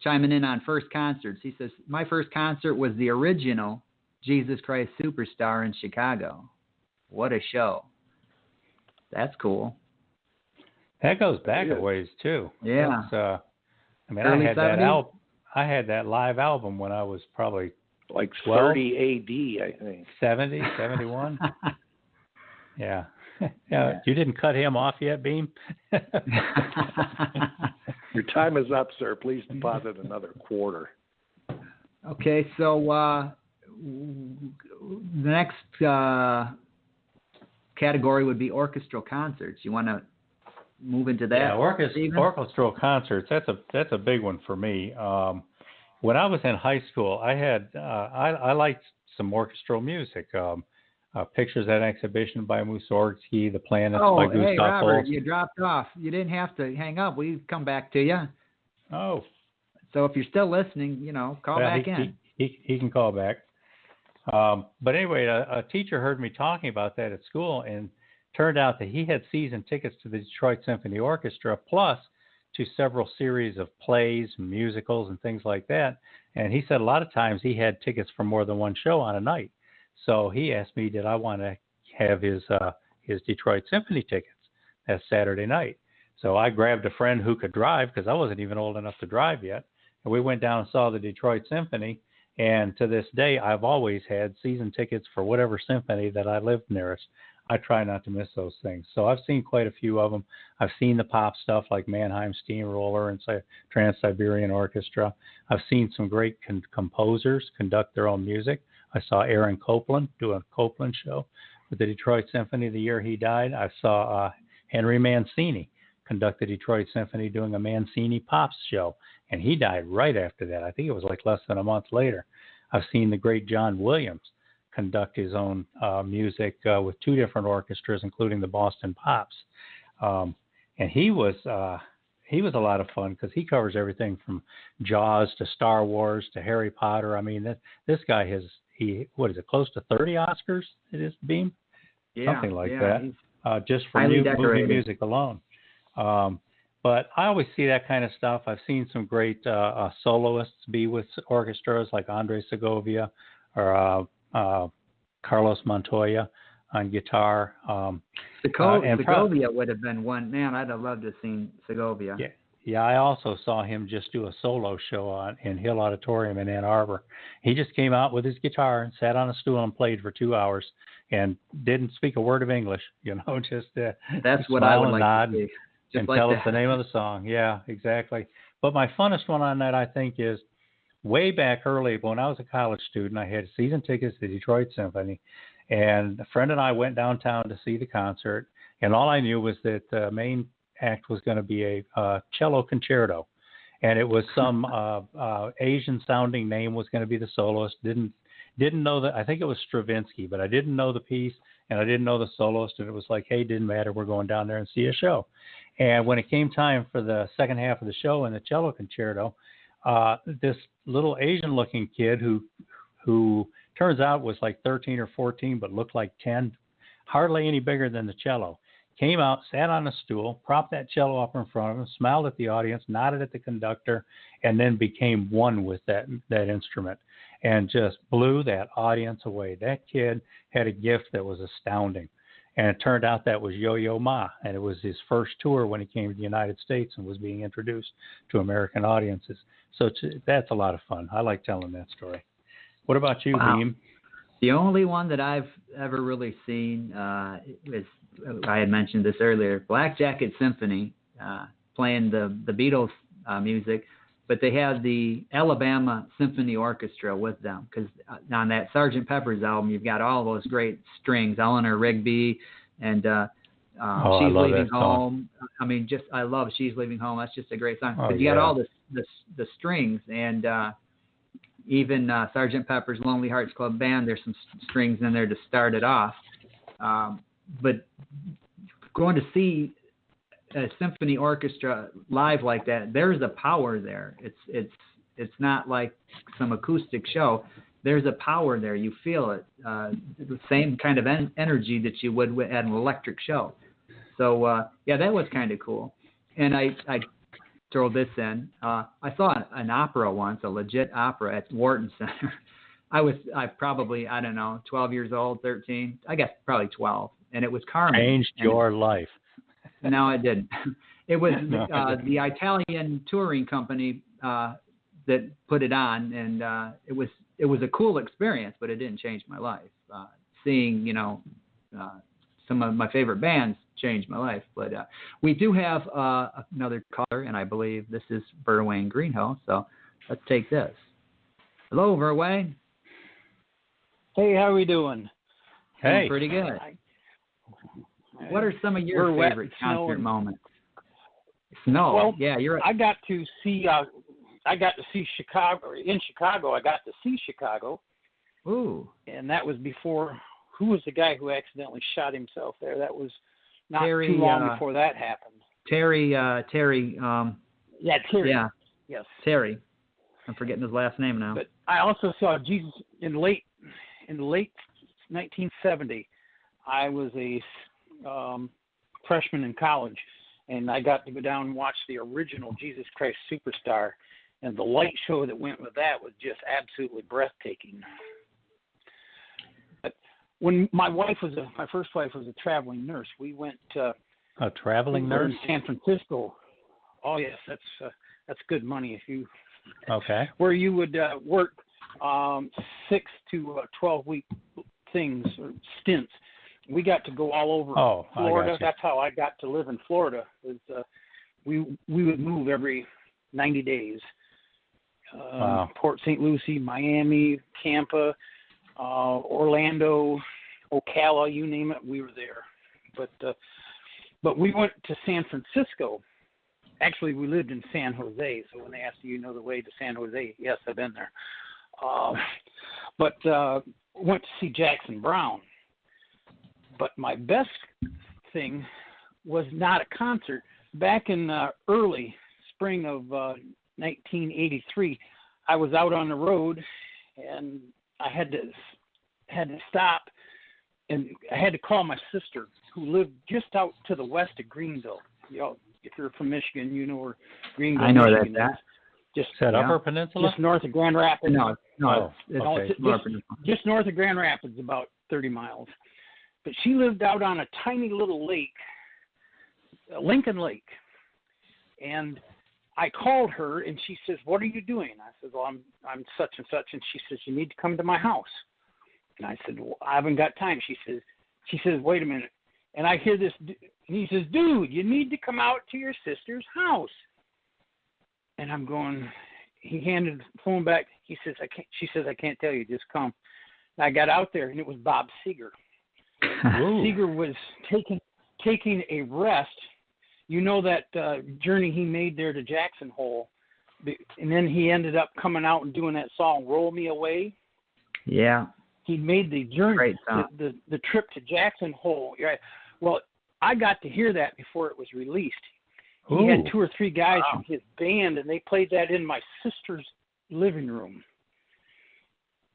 chiming in on first concerts, he says, my first concert was the original Jesus Christ Superstar in Chicago. What a show. That's cool. That goes back a ways, too. Yeah. I Early had 70s? I had that live album when I was probably like 12, 30 AD, I think. 70, 71. Yeah. You didn't cut him off yet, Beam? Your time is up, sir. Please deposit another quarter. Okay, so the next category would be orchestral concerts. You want to move into that? Yeah, orchestral concerts. That's a big one for me. When I was in high school, I had I liked some orchestral music. Pictures at an exhibition by Mussorgsky, The Planets by Gustav hey, Robert, Holst. you dropped off. You didn't have to hang up. We've come back to you. Oh. So if you're still listening, call back in. He can call back. But anyway, a teacher heard me talking about that at school, and turned out that he had season tickets to the Detroit Symphony Orchestra, plus to several series of plays, musicals, and things like that. And he said a lot of times he had tickets for more than one show on a night. So he asked me, did I want to have his Detroit Symphony tickets that Saturday night? So I grabbed a friend who could drive, because I wasn't even old enough to drive yet. And we went down and saw the Detroit Symphony. And to this day, I've always had season tickets for whatever symphony that I lived nearest. I try not to miss those things. So I've seen quite a few of them. I've seen the pop stuff like Mannheim Steamroller and Trans-Siberian Orchestra. I've seen some great composers conduct their own music. I saw Aaron Copland do a Copland show with the Detroit Symphony the year he died. I saw Henry Mancini conduct the Detroit Symphony doing a Mancini Pops show, and he died right after that. I think it was like less than a month later. I've seen the great John Williams conduct his own music with two different orchestras, including the Boston Pops, and he was a lot of fun because he covers everything from Jaws to Star Wars to Harry Potter. I mean, this guy has what is it, close to 30 Oscars? It is, Beem, something like that, just for movie music alone. But I always see that kind of stuff. I've seen some great soloists be with orchestras like Andre Segovia or Carlos Montoya on guitar. Segovia would have been one. Man, I'd have loved to have seen Segovia. Yeah, I also saw him just do a solo show in Hill Auditorium in Ann Arbor. He just came out with his guitar and sat on a stool and played for 2 hours and didn't speak a word of English, just that's what I would like to see. And tell us the name of the song. Yeah, exactly. But my funnest one on that, I think, is way back early when I was a college student. I had season tickets to the Detroit Symphony, and a friend and I went downtown to see the concert, and all I knew was that the main act was going to be a cello concerto, and it was some Asian-sounding name was going to be the soloist. Didn't know that. I think it was Stravinsky, but I didn't know the piece, and I didn't know the soloist, and it was like, hey, didn't matter. We're going down there and see a show. And when it came time for the second half of the show in the cello concerto, this little Asian-looking kid who turns out was like 13 or 14 but looked like 10, hardly any bigger than the cello, came out, sat on a stool, propped that cello up in front of him, smiled at the audience, nodded at the conductor, and then became one with that instrument and just blew that audience away. That kid had a gift that was astounding. And it turned out that was Yo-Yo Ma, and it was his first tour when he came to the United States and was being introduced to American audiences. So that's a lot of fun. I like telling that story. What about you, Beem? The only one that I've ever really seen is, I had mentioned this earlier, Black Jacket Symphony, playing the Beatles music, but they had the Alabama Symphony Orchestra with them, because on that Sgt. Pepper's album, you've got all those great strings, Eleanor Rigby and She's Leaving Home. I mean, I love She's Leaving Home. That's just a great song. But you got all the strings, and even Sgt. Pepper's Lonely Hearts Club Band, there's some strings in there to start it off. But going to see a symphony orchestra live like that, there's a power there. It's not like some acoustic show. There's a power there. You feel it. The same kind of energy that you would at an electric show. So that was kind of cool. And I throw this in. I saw an opera once, a legit opera at Wharton Center. I probably, 12 years old, 13. I guess probably 12. And it was Carmen. Changed your life. No, it didn't. It was the Italian touring company that put it on, and it was a cool experience, but it didn't change my life. Seeing some of my favorite bands changed my life. But we do have another caller, and I believe this is Verwayne Greenhill. So let's take this. Hello, Verwayne. Hey, how are we doing? Hey, pretty good. What are some of your favorite concert moments? Snow. Well, yeah, you're right. I got to see Chicago. In Chicago, I got to see Chicago. Ooh. And that was before. Who was the guy who accidentally shot himself there? That was not Terry, too long before that happened. Terry. Yeah, Terry. Yeah. Yes. Terry. I'm forgetting his last name now. But I also saw Jesus in late 1970. I was a freshman in college, and I got to go down and watch the original Jesus Christ Superstar, and the light show that went with that was just absolutely breathtaking. But when my first wife was a traveling nurse, we went a traveling nurse in San Francisco. Oh yes, that's good money if you where you would work 6 to 12 week things or stints we got to go all over Florida. That's how I got to live in Florida. We would move every 90 days. Port St. Lucie, Miami, Tampa, Orlando, Ocala, you name it, we were there. But we went to San Francisco. Actually, we lived in San Jose. So when they asked you know the way to San Jose, yes, I've been there. But went to see Jackson Browne. But my best thing was not a concert. Back in early spring of 1983, I was out on the road, and I had to stop, and I had to call my sister, who lived just out to the west of Greenville. You know, if you're from Michigan, you know where Greenville, I know Michigan that. is. Just Upper Peninsula? Just north of Grand Rapids. It's just north of Grand Rapids, about 30 miles. But she lived out on a tiny little lake, Lincoln Lake. And I called her, and she says, "What are you doing?" I said, "Well, I'm such and such." And she says, "You need to come to my house." And I said, "Well, I haven't got time." She says, "Wait a minute." And I hear this, and he says, "Dude, you need to come out to your sister's house." And I'm going, he handed the phone back. He says, "I can't." She says, "I can't tell you, just come." And I got out there, and it was Bob Seger. Seger was taking a rest. You know that journey he made there to Jackson Hole, and then he ended up coming out and doing that song "Roll Me Away." Yeah, he made the journey, the trip to Jackson Hole. Right. Well, I got to hear that before it was released. He had 2 or 3 guys from his band, and they played that in my sister's living room,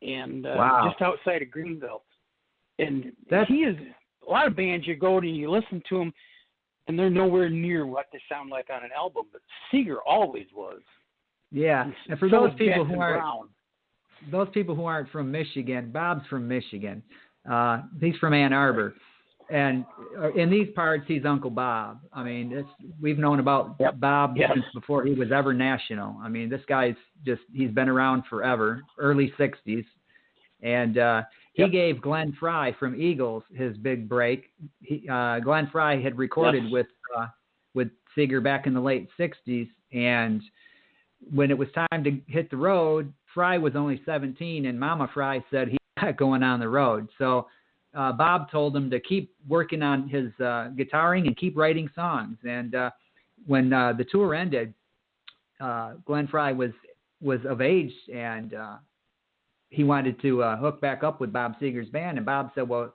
and just outside of Greenville. And he is a lot of bands you go to and you listen to them, and they're nowhere near what they sound like on an album. But Seger always was. Yeah, and for those people who aren't from Michigan, Bob's from Michigan. He's from Ann Arbor, and in these parts, he's Uncle Bob. I mean, we've known about Bob since before he was ever national. I mean, this guy's he's been around forever, early '60s, and he gave Glenn Frey from Eagles his big break. Glenn Frey had recorded with Seger back in the late '60s, and when it was time to hit the road, Frey was only 17, and Mama Frey said he's not going on the road. So Bob told him to keep working on his guitaring and keep writing songs. And when the tour ended, Glenn Frey was of age, and he wanted to hook back up with Bob Seger's band. And Bob said, "Well,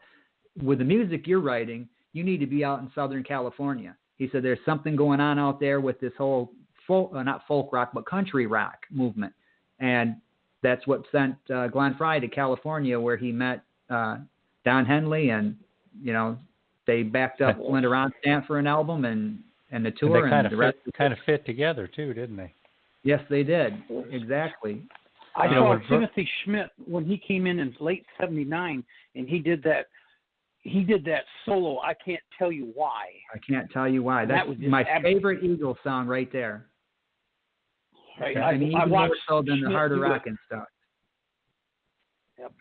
with the music you're writing, you need to be out in Southern California." He said, "There's something going on out there with this whole not folk rock, but country rock movement." And that's what sent Glenn Frey to California, where he met Don Henley, and they backed up Linda Ronstadt for an album and the tour, and the rest kind of fit together too, didn't they? Yes, they did. Exactly. I saw Timothy Schmidt when he came in late '79, and he did that solo. I can't tell you why. I can't tell you why. That's my favorite Eagles song right there. Right. I mean, even more so than the harder rock and stuff. Yep.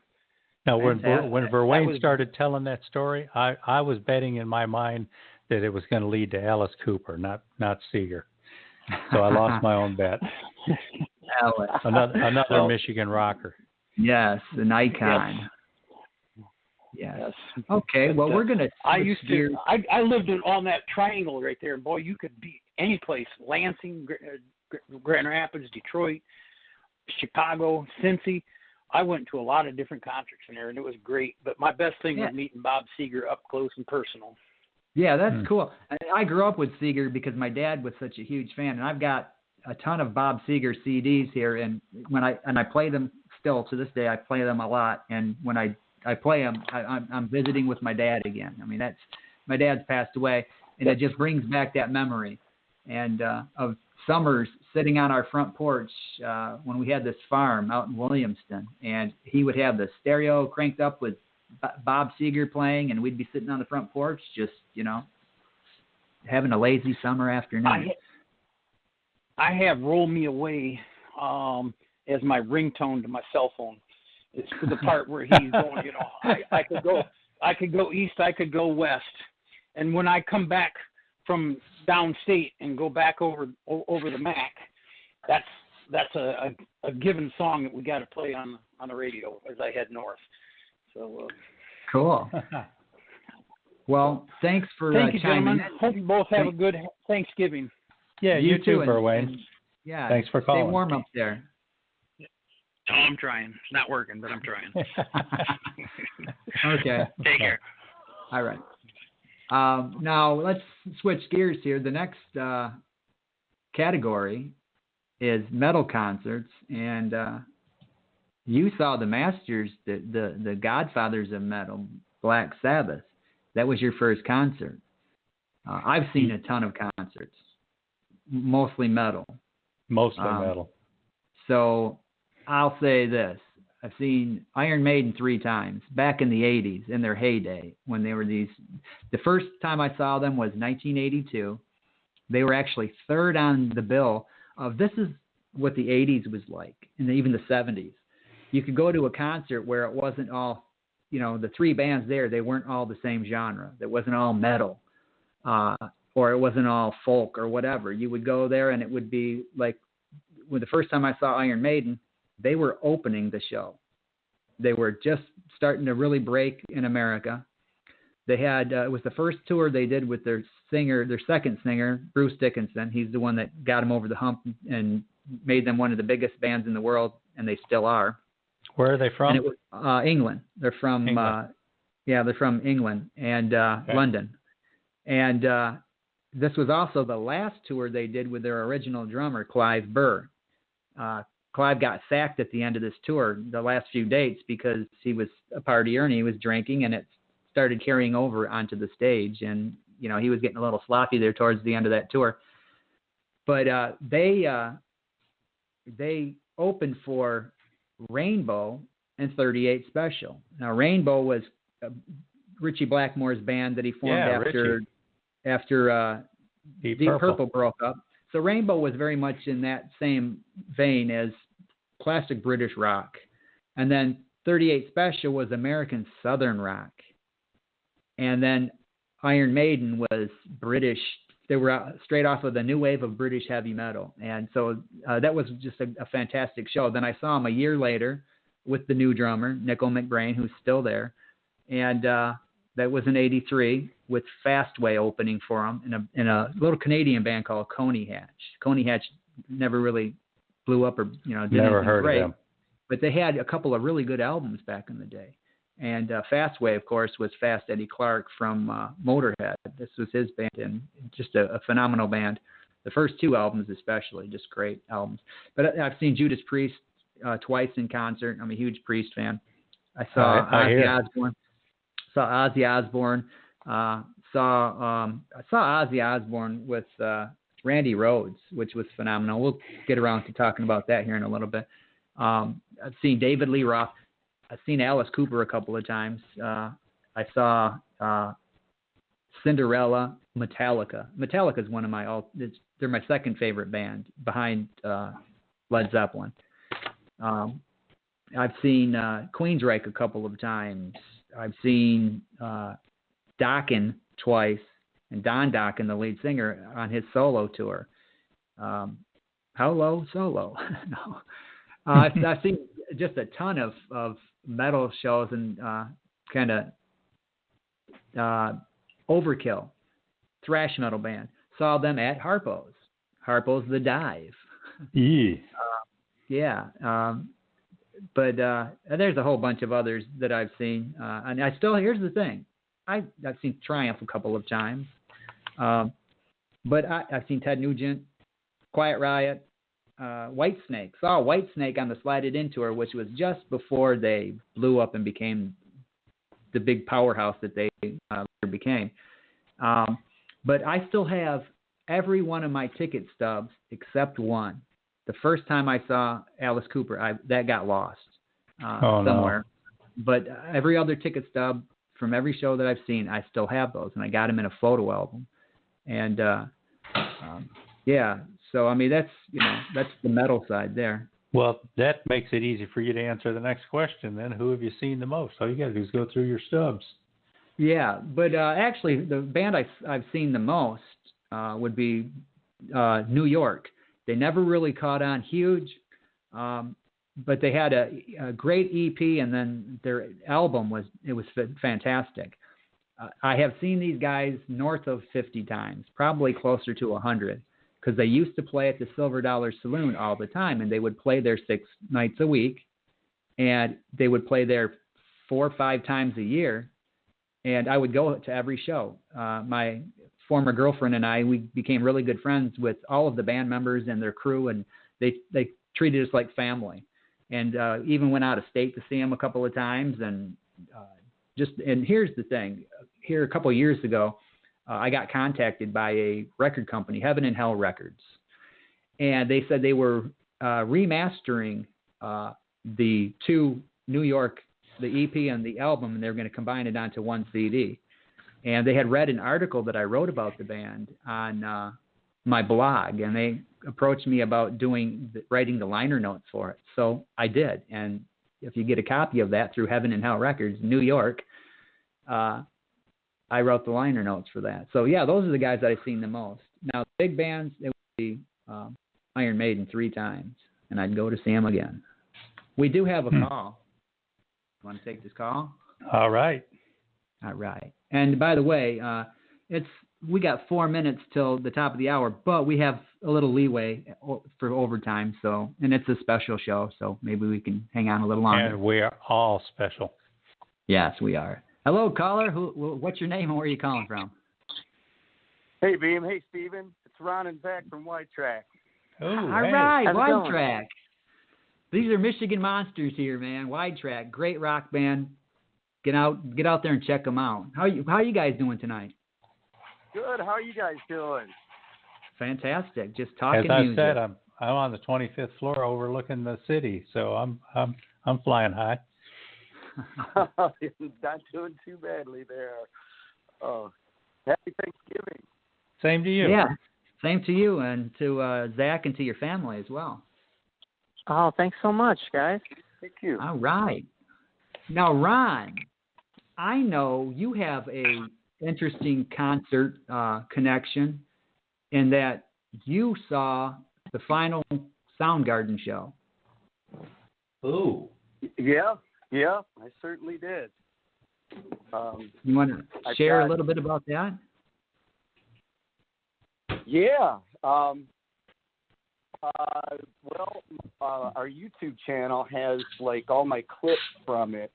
Now, when Verwain started telling that story, I was betting in my mind that it was going to lead to Alice Cooper, not Seger. So I lost my own bet. Alice. Another Michigan rocker. Yes, an icon. Yes. Okay. Well, we're gonna. I lived on that triangle right there, and boy, you could be any place: Lansing, Grand Rapids, Detroit, Chicago, Cincy. I went to a lot of different concerts in there, and it was great. But my best thing was meeting Bob Seger up close and personal. Yeah, that's cool. I grew up with Seger because my dad was such a huge fan, and I've got a ton of Bob Seger CDs here, and I play them still to this day. I play them a lot, and when I play them, I'm visiting with my dad again. I mean, my dad's passed away, and it just brings back that memory, and of summers sitting on our front porch when we had this farm out in Williamston, and he would have the stereo cranked up with Bob Seger playing, and we'd be sitting on the front porch just, having a lazy summer afternoon. I have Roll Me Away as my ringtone to my cell phone. It's for the part where he's going, I could go I could go east, I could go west, and when I come back from downstate and go back over the MAC, that's a given song that we got to play on the radio as I head north. So cool. Well, thanks for thank you, chiming gentlemen. in. Hope you both have a good Thanksgiving. Yeah, you too, and, Berwayne. Yeah. Thanks for calling. Stay warm up there. Oh, I'm trying. It's not working, but I'm trying. Okay. Take care. All right. Now let's switch gears here. The next category is metal concerts, and you saw the masters, the godfathers of metal, Black Sabbath. That was your first concert. I've seen a ton of concerts, mostly metal. Mostly metal. So I'll say this. I've seen Iron Maiden 3 times back in the 80s, in their heyday, when they were these. The first time I saw them was 1982. They were actually third on the bill of this is what the 80s was like, and even the 70s. You could go to a concert where it wasn't all, the 3 bands there, they weren't all the same genre. It wasn't all metal, or it wasn't all folk or whatever. You would go there and it would be like, when the first time I saw Iron Maiden, they were opening the show. They were just starting to really break in America. They had, it was the first tour they did with their second singer, Bruce Dickinson. He's the one that got them over the hump and made them one of the biggest bands in the world, and they still are. Where are they from? And it was England. They're from England. they're from England and Okay. London. And this was also the last tour they did with their original drummer, Clive Burr. Clive got sacked at the end of this tour, the last few dates, because he was a partier and he was drinking, and it started carrying over onto the stage. And, he was getting a little sloppy there towards the end of that tour. But they opened for Rainbow and 38 Special. Now, Rainbow was Richie Blackmore's band that he formed after Deep Purple broke up. So Rainbow was very much in that same vein as classic British rock. And then 38 Special was American Southern rock. And then Iron Maiden was British. They were straight off of the new wave of British heavy metal. And so that was just a fantastic show. Then I saw him a year later with the new drummer, Nickel McBrain, who's still there. And that was in '83 with Fastway opening for him in a little Canadian band called Coney Hatch. Coney Hatch never really blew up or did never anything heard great, of them. but they had a couple of really good albums back in the day. And Fastway, of course, was Fast Eddie Clarke from Motorhead. This was his band, and just a phenomenal band. The first 2 albums especially, just great albums. But I've seen Judas Priest twice in concert. I'm a huge Priest fan. I saw Ozzy Osbourne. Saw Ozzy Osbourne. Saw Ozzy Osbourne with Randy Rhoads, which was phenomenal. We'll get around to talking about that here in a little bit. I've seen David Lee Roth. I've seen Alice Cooper a couple of times. I saw Cinderella, Metallica. Metallica is one of they're my second favorite band behind Led Zeppelin. I've seen Queensryche a couple of times. I've seen Dokken twice, and Don Dokken, the lead singer, on his solo tour. Hello, solo. No. I've seen just a ton of metal shows and kind of Overkill, thrash metal band. Saw them at Harpo's The Dive. Yeah. But there's a whole bunch of others that I've seen. And here's the thing. I've seen Triumph a couple of times. But I've seen Ted Nugent, Quiet Riot, Whitesnake. Saw Whitesnake on the Slide It In tour, which was just before they blew up and became the big powerhouse that they later became. But I still have every one of my ticket stubs except one. The first time I saw Alice Cooper, that got lost somewhere. No. But every other ticket stub from every show that I've seen, I still have those, and I got them in a photo album. And yeah, so I mean that's the metal side there. Well, that makes it easy for you to answer the next question. Then, who have you seen the most? All you got to do is go through your stubs. Yeah, but actually, the band I've seen the most would be New York. They never really caught on huge, but they had a great EP, and then their album was fantastic. I have seen these guys north of 50 times, probably closer to 100, because they used to play at the Silver Dollar Saloon all the time, and they would play there 6 nights a week, and they would play there 4 or 5 times a year, and I would go to every show. My former girlfriend and I, we became really good friends with all of the band members and their crew, and they treated us like family, and even went out of state to see them a couple of times, and here's the thing. Here a couple of years ago, I got contacted by a record company, Heaven and Hell Records, and they said they were remastering the two New York, the EP and the album, and they were going to combine it onto one CD. And they had read an article that I wrote about the band on my blog, and they approached me about writing the liner notes for it. So I did, and if you get a copy of that through Heaven and Hell Records, New York, I wrote the liner notes for that. So, yeah, those are the guys that I've seen the most. Now, big bands, it would be Iron Maiden 3 times, and I'd go to see them again. We do have a call. Want to take this call? All right. All right. And by the way, we got 4 minutes till the top of the hour, but we have a little leeway for overtime. So, and it's a special show, so maybe we can hang on a little longer. And we are all special. Yes, we are. Hello, caller. What's your name and where are you calling from? Hey, Beem. Hey, Steven. It's Ron and Zach from White Track. Oh, all hey. right, Wide Track. These are Michigan monsters here, man. Wide Track, great rock band. Get out there and check them out. How are you guys doing tonight? Good. How are you guys doing? Fantastic. Just talking music. As I music. said, I'm on the 25th floor overlooking the city, so I'm flying high. Not doing too badly there. Oh, happy Thanksgiving. Same to you. Yeah, same to you and to Zach and to your family as well. Oh, thanks so much, guys. Thank you. All right. Now, Ron, I know you have a interesting concert connection in that you saw the final Soundgarden show. Ooh. Yeah, I certainly did. You want to share a little bit about that? Yeah. Our YouTube channel has like all my clips from it,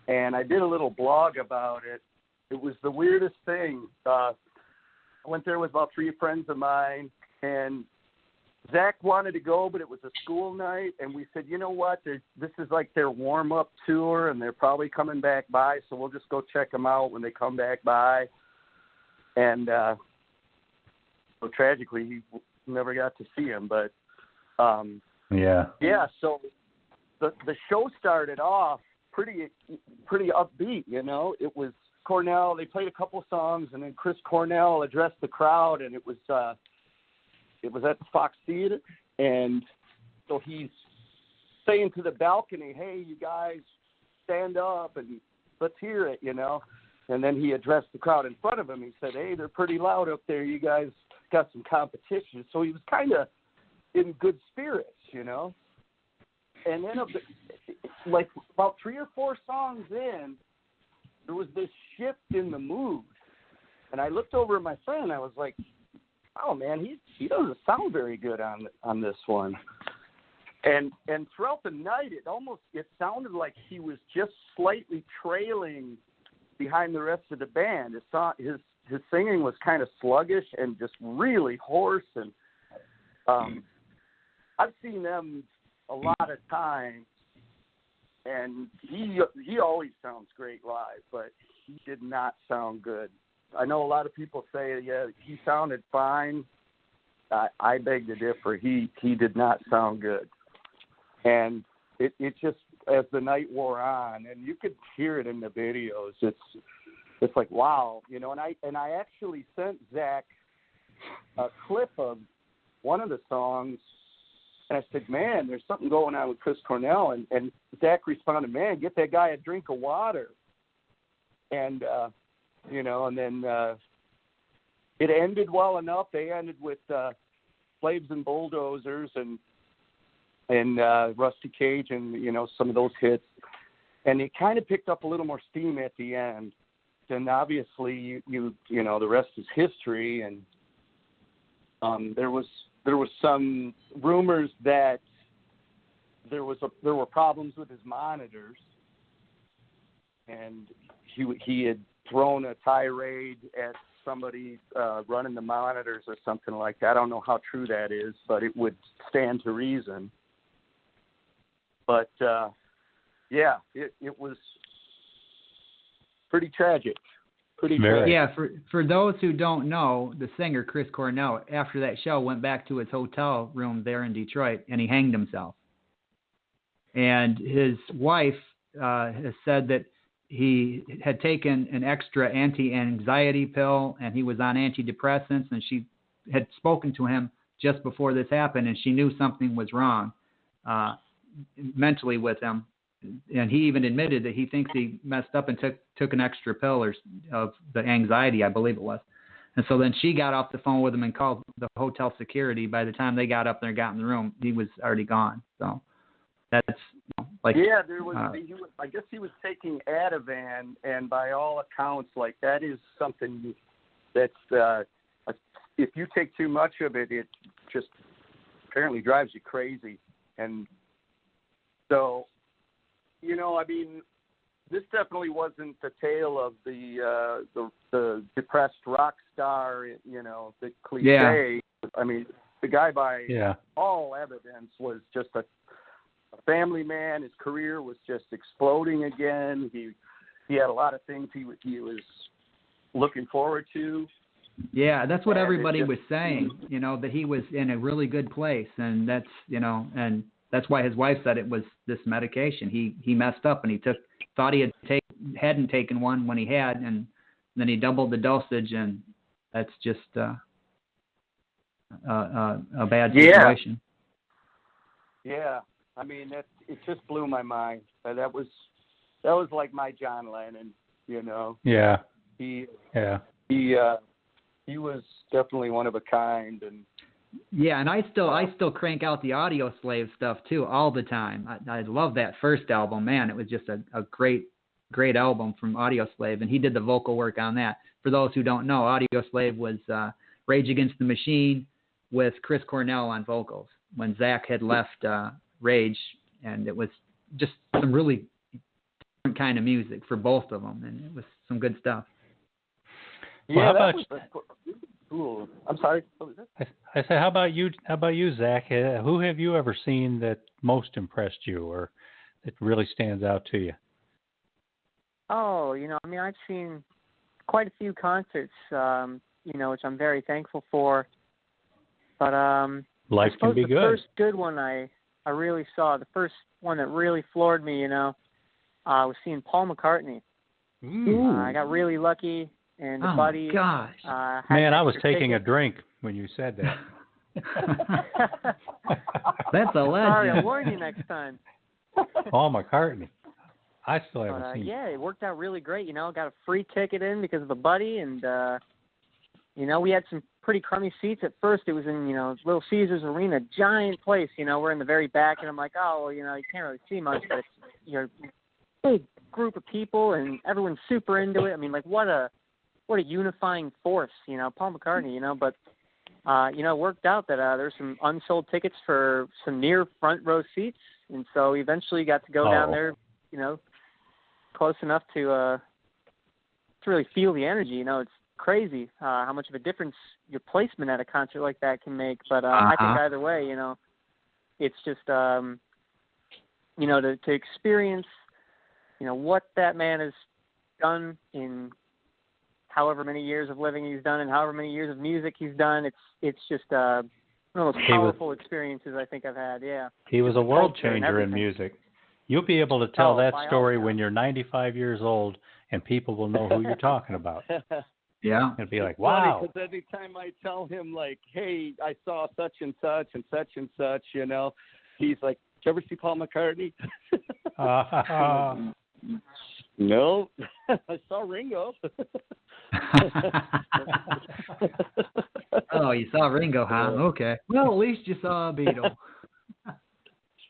and I did a little blog about it. It was the weirdest thing. I went there with about 3 friends of mine, and Zach wanted to go, but it was a school night, and we said, you know what, this is like their warm-up tour, and they're probably coming back by, so we'll just go check them out when they come back by. And so tragically, he never got to see him, but yeah. So the show started off pretty upbeat, you know. It was Cornell. They played a couple songs, and then Chris Cornell addressed the crowd, and it was at the Fox Theater, and so he's saying to the balcony, "Hey, you guys, stand up and let's hear it," you know. And then he addressed the crowd in front of him. He said, "Hey, they're pretty loud up there. You guys got some competition." So he was kind of in good spirits, you know. And then like about 3 or 4 songs in, there was this shift in the mood. And I looked over at my friend. I was like, "Oh man, he doesn't sound very good on this one." And throughout the night, it sounded like he was just slightly trailing behind the rest of the band. His singing was kind of sluggish and just really hoarse. And I've seen them a lot of times, and he always sounds great live, but he did not sound good. I know a lot of people say, yeah, he sounded fine. I beg to differ. He did not sound good. And it just, as the night wore on, and you could hear it in the videos, it's like, wow, you know. And I actually sent Zach a clip of one of the songs, and I said, "Man, there's something going on with Chris Cornell." And Zach responded, "Man, get that guy a drink of water." and and then it ended well enough. They ended with Slaves and Bulldozers and Rusty Cage and some of those hits, and it kind of picked up a little more steam at the end. And obviously, you the rest is history. And there was some rumors that there were problems with his monitors, and he had thrown a tirade at somebody running the monitors or something like that. I don't know how true that is, but it would stand to reason. But it was pretty tragic. Tragic. Yeah, for those who don't know, the singer Chris Cornell, after that show, went back to his hotel room there in Detroit, and he hanged himself. And his wife has said that he had taken an extra anti-anxiety pill, and he was on antidepressants, and she had spoken to him just before this happened, and she knew something was wrong mentally with him. And he even admitted that he thinks he messed up and took an extra pill of the anxiety, I believe it was. And so then she got off the phone with him and called the hotel security. By the time they got up there and got in the room, he was already gone. So that's there was. I guess he was taking Ativan, and by all accounts, that is something that's if you take too much of it, it just apparently drives you crazy. And so, this definitely wasn't the tale of the depressed rock star, the cliche. Yeah. I mean, the guy by all evidence was just a family man. His career was just exploding again. He had a lot of things he was looking forward to. Yeah, that's what everybody was saying, that he was in a really good place, and that's, and that's why his wife said it was this medication. He messed up, and he thought he hadn't taken one when he had, and then he doubled the dosage, and that's just a bad situation. Yeah, I mean it just blew my mind. That was like my John Lennon, Yeah. He was definitely one of a kind, and. Yeah, and I still crank out the Audio Slave stuff too all the time. I love that first album, man. It was just a great album from Audio Slave, and he did the vocal work on that. For those who don't know, Audio Slave was Rage Against the Machine with Chris Cornell on vocals when Zach had left Rage, and it was just some really different kind of music for both of them, and it was some good stuff. Yeah, well, cool. I'm sorry. What was that? I say, how about you, Zach? Who have you ever seen that most impressed you, or that really stands out to you? Oh, I've seen quite a few concerts, which I'm very thankful for. But life can be good. The first good one I really saw, the first one that really floored me, was seeing Paul McCartney. I got really lucky. And a buddy. Gosh. Man, I was taking a drink when you said that. That's a legend. Sorry, I'll warn you next time. Paul McCartney. I still haven't seen. Yeah, it worked out really great. Got a free ticket in because of a buddy, and we had some pretty crummy seats at first. It was in Little Caesars Arena, giant place. We're in the very back, and I'm like, oh, well, you can't really see much, but it's big group of people, and everyone's super into it. I mean, what a unifying force, Paul McCartney, but, it worked out that there's some unsold tickets for some near front row seats. And so eventually got to go down there, close enough to really feel the energy. It's crazy how much of a difference your placement at a concert like that can make. But I think either way, it's just, to experience, what that man has done in however many years of living he's done and however many years of music he's done, it's just one of those powerful experiences I think I've had. Yeah, he was a world changer in music. You'll be able to tell that story when you're 95 years old, and people will know who you're talking about. Yeah, and be like, wow. Because every time I tell him, hey, I saw such and such and such and such, he's like, did you ever see Paul McCartney? No, I saw Ringo. Oh, you saw Ringo, huh? Okay. Well, at least you saw a Beatle.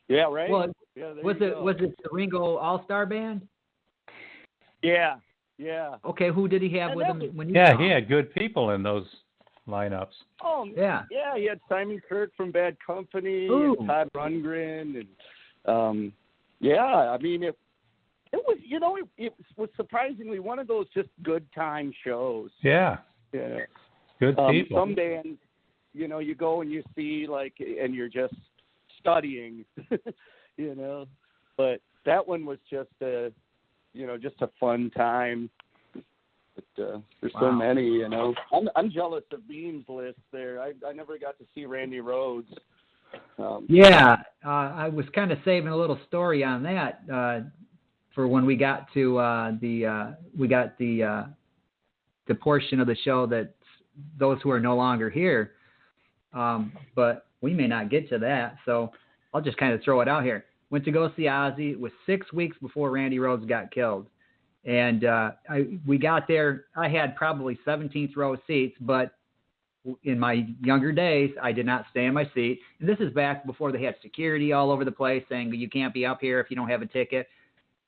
Yeah, right. Well, yeah, was it the Ringo All-Star Band? Yeah. Okay, who did he have And with that him was, when you Yeah, saw he him? had good people in those lineups. Oh, Yeah. Yeah, he had Simon Kirk from Bad Company, Ooh. and Todd Rundgren, and I mean it was, it was surprisingly one of those just good time shows. Yeah, Yeah. good people. Some bands, you go and you see and you're just studying, but that one was just just a fun time. But there's so many, I'm jealous of Beam's list there. I never got to see Randy Rhoads. I was kind of saving a little story on that for when we got to the portion of the show that those who are no longer here. But we may not get to that, so I'll just kind of throw it out here. Went to go see Ozzy. It was 6 weeks before Randy Rhoads got killed. And we got there. I had probably 17th row seats, but in my younger days, I did not stay in my seat. And this is back before they had security all over the place saying you can't be up here if you don't have a ticket.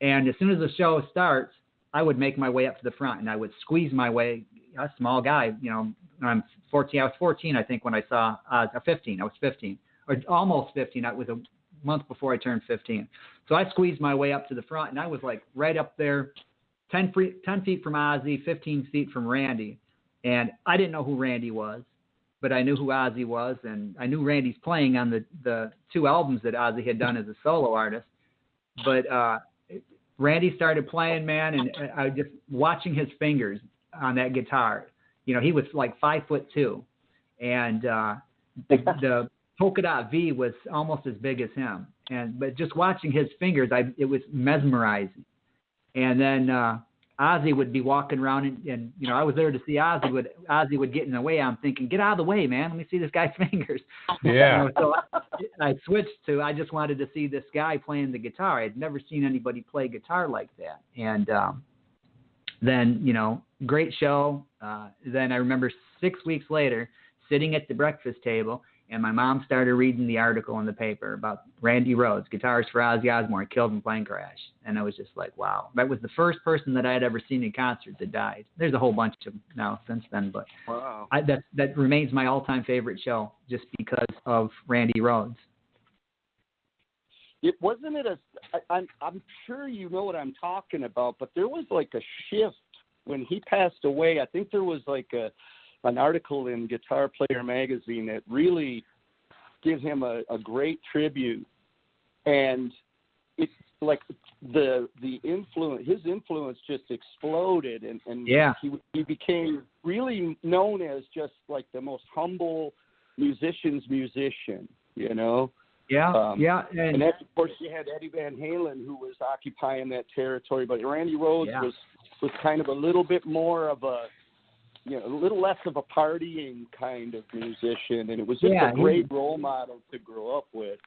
And as soon as the show starts, I would make my way up to the front, and I would squeeze my way. A small guy, I'm 14. I was 14, I think, when I saw 15. I was 15, or almost 15. It was a month before I turned 15. So I squeezed my way up to the front, and I was like right up there, 10 feet from Ozzy, 15 feet from Randy. And I didn't know who Randy was, but I knew who Ozzy was, and I knew Randy's playing on the 2 albums that Ozzy had done as a solo artist. But Randy started playing, man, and I just watching his fingers on that guitar. He was like 5'2", and the polka dot V was almost as big as him. But just watching his fingers, it was mesmerizing. And then Ozzy would be walking around, and I was there to see Ozzy. Ozzy would get in the way. I'm thinking, get out of the way, man. Let me see this guy's fingers. Yeah. So I switched to, I just wanted to see this guy playing the guitar. I'd never seen anybody play guitar like that. And then, great show. Then I remember 6 weeks later sitting at the breakfast table, and my mom started reading the article in the paper about Randy Rhoads, guitarist for Ozzy Osbourne, killed in plane crash. And I was just like, wow. That was the first person that I had ever seen in concert that died. There's a whole bunch of them now since then, but wow. That remains my all-time favorite show just because of Randy Rhoads. It wasn't it I'm sure you know what I'm talking about, but there was like a shift when he passed away. I think there was like an article in Guitar Player magazine that really gives him a great tribute, and it's like the influence, his influence just exploded, and yeah, he became really known as just like the most humble musician, Yeah, and then, of course, you had Eddie Van Halen, who was occupying that territory, but Randy Rhoads was kind of a little bit more of a little less of a partying kind of musician, and it was just a great role model to grow up with.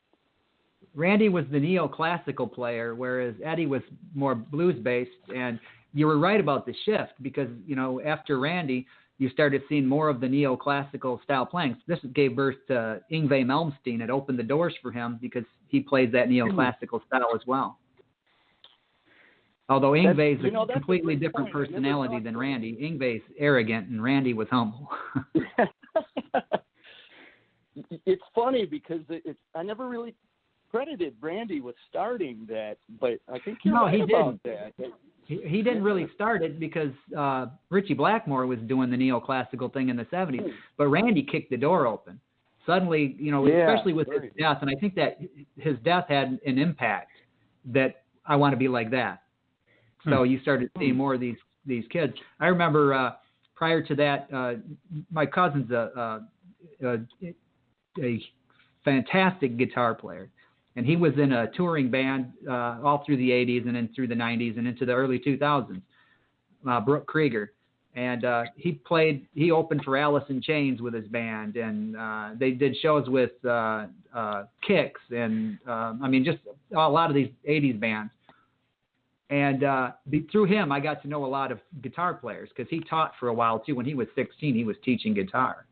Randy was the neoclassical player, whereas Eddie was more blues-based, and you were right about the shift because, after Randy, you started seeing more of the neoclassical style playing. This gave birth to Yngwie Malmsteen. It opened the doors for him because he plays that neoclassical style as well. Although Yngwie's a completely different personality than Randy. Yngwie's arrogant and Randy was humble. It's funny because I never really credited Randy with starting that, but I think you're right about that. He didn't really start it because Richie Blackmore was doing the neoclassical thing in the 70s, but Randy kicked the door open. Suddenly, especially with his death, and I think that his death had an impact that I want to be like that. So you started seeing more of these kids. I remember prior to that, my cousin's a fantastic guitar player. And he was in a touring band all through the 80s and then through the 90s and into the early 2000s, Brooke Krieger. And he opened for Alice in Chains with his band. And they did shows with Kicks and, just a lot of these 80s bands. And through him, I got to know a lot of guitar players because he taught for a while too. When he was 16, he was teaching guitar.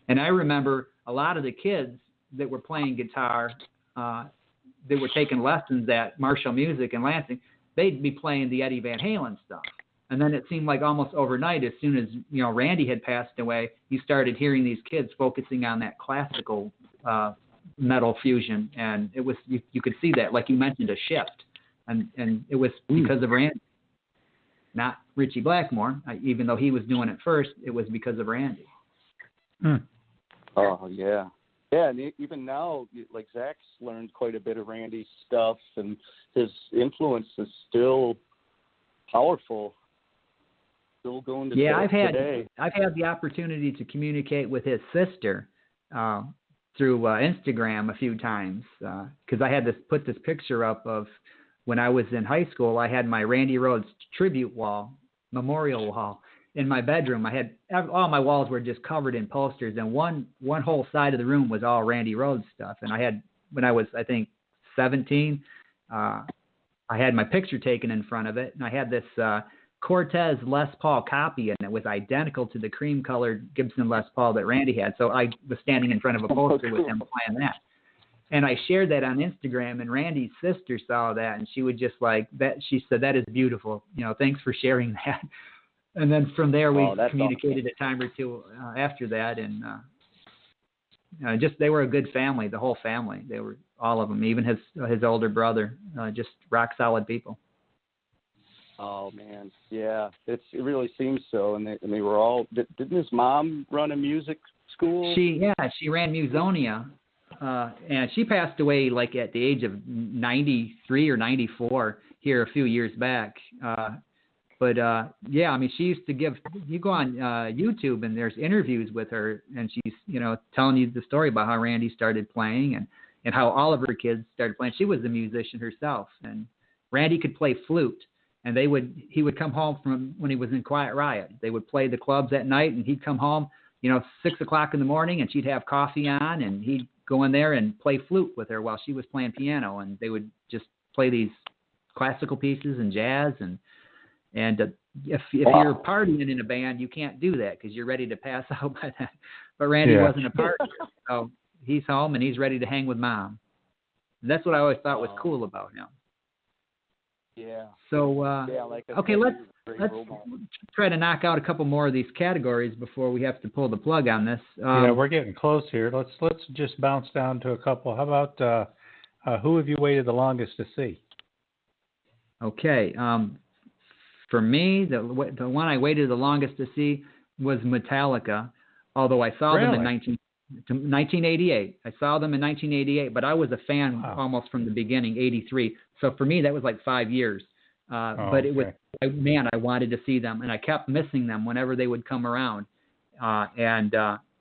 And I remember a lot of the kids that were playing guitar, that were taking lessons at Marshall Music in Lansing, they'd be playing the Eddie Van Halen stuff. And then it seemed like almost overnight, as soon as Randy had passed away, you started hearing these kids focusing on that classical metal fusion, and it was you could see that, like you mentioned, a shift, and it was because of Randy, not Richie Blackmore. Even though he was doing it first, it was because of Randy. Oh yeah. Yeah, and even now, like Zach's learned quite a bit of Randy's stuff, and his influence is still powerful. Still going to today. I've had the opportunity to communicate with his sister through Instagram a few times because I had put this picture up of when I was in high school. I had my Randy Rhoads tribute wall, memorial wall, in my bedroom. I had all my walls were just covered in posters, and one whole side of the room was all Randy Rhoads stuff. And I had, when I was, I think, 17, I had my picture taken in front of it, and I had this Cortez Les Paul copy, and it was identical to the cream-colored Gibson Les Paul that Randy had. So I was standing in front of a poster with him playing that. And I shared that on Instagram, and Randy's sister saw that, and she would just like that. She said, "That is beautiful. Thanks for sharing that." And then from there, we communicated a time or two after that, and just they were a good family. The whole family, they were all of them, even his older brother, just rock solid people. Oh man, yeah, it really seems so. And they were all. Didn't his mom run a music school? She ran Musonia, and she passed away like at the age of 93 or 94 here a few years back. But yeah, I mean, she used to give. You go on YouTube and there's interviews with her, and she's telling you the story about how Randy started playing and how all of her kids started playing. She was a musician herself, and Randy could play flute, and he would come home from when he was in Quiet Riot. They would play the clubs at night, and he'd come home, 6 o'clock in the morning, and she'd have coffee on, and he'd go in there and play flute with her while she was playing piano, and they would just play these classical pieces and jazz and if you're partying in a band, you can't do that because you're ready to pass out by then. But Randy wasn't a partier, so he's home and he's ready to hang with mom. And that's what I always thought was cool about him. Yeah. So okay, let's try to knock out a couple more of these categories before we have to pull the plug on this. Yeah, we're getting close here. Let's just bounce down to a couple. How about who have you waited the longest to see? Okay. For me, the one I waited the longest to see was Metallica, although I saw them in 1988. I saw them in 1988, but I was a fan almost from the beginning, 83. So for me, that was like 5 years. But it was, man, I wanted to see them, and I kept missing them whenever they would come around. And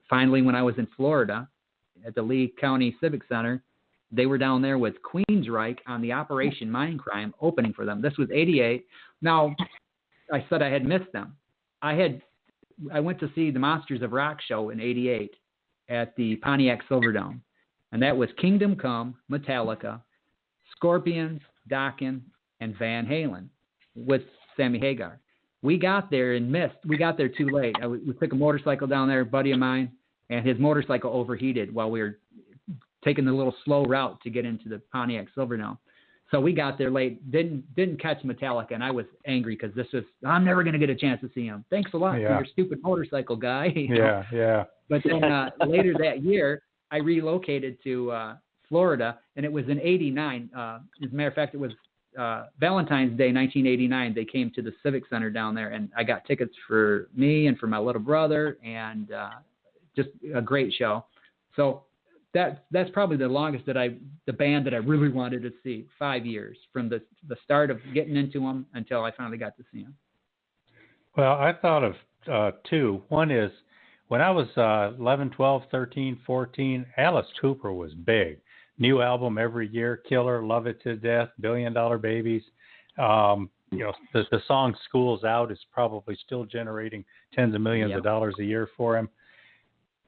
finally, when I was in Florida at the Lee County Civic Center, they were down there with Queensryche on the Operation Mindcrime opening for them. This was 88. Now, I said I had missed them. I went to see the Monsters of Rock show in 88 at the Pontiac Silverdome. And that was Kingdom Come, Metallica, Scorpions, Dokken, and Van Halen with Sammy Hagar. We got there and missed. We got there too late. We took a motorcycle down there, a buddy of mine, and his motorcycle overheated while we were taking the little slow route to get into the Pontiac Silverdome. So we got there late, didn't catch Metallica, and I was angry because I'm never going to get a chance to see him. Thanks a lot for your stupid motorcycle guy. Yeah. But then later that year, I relocated to Florida, and it was in 89. As a matter of fact, it was Valentine's Day, 1989. They came to the Civic Center down there, and I got tickets for me and for my little brother, and just a great show. So that's probably the longest the band that I really wanted to see. 5 years from the start of getting into them until I finally got to see them. Well, I thought of two. One is when I was 11, 12, 13, 14, Alice Cooper was big. New album every year, Killer, Love It to Death, $1 Billion Babies. The song School's Out is probably still generating tens of millions of dollars a year for him.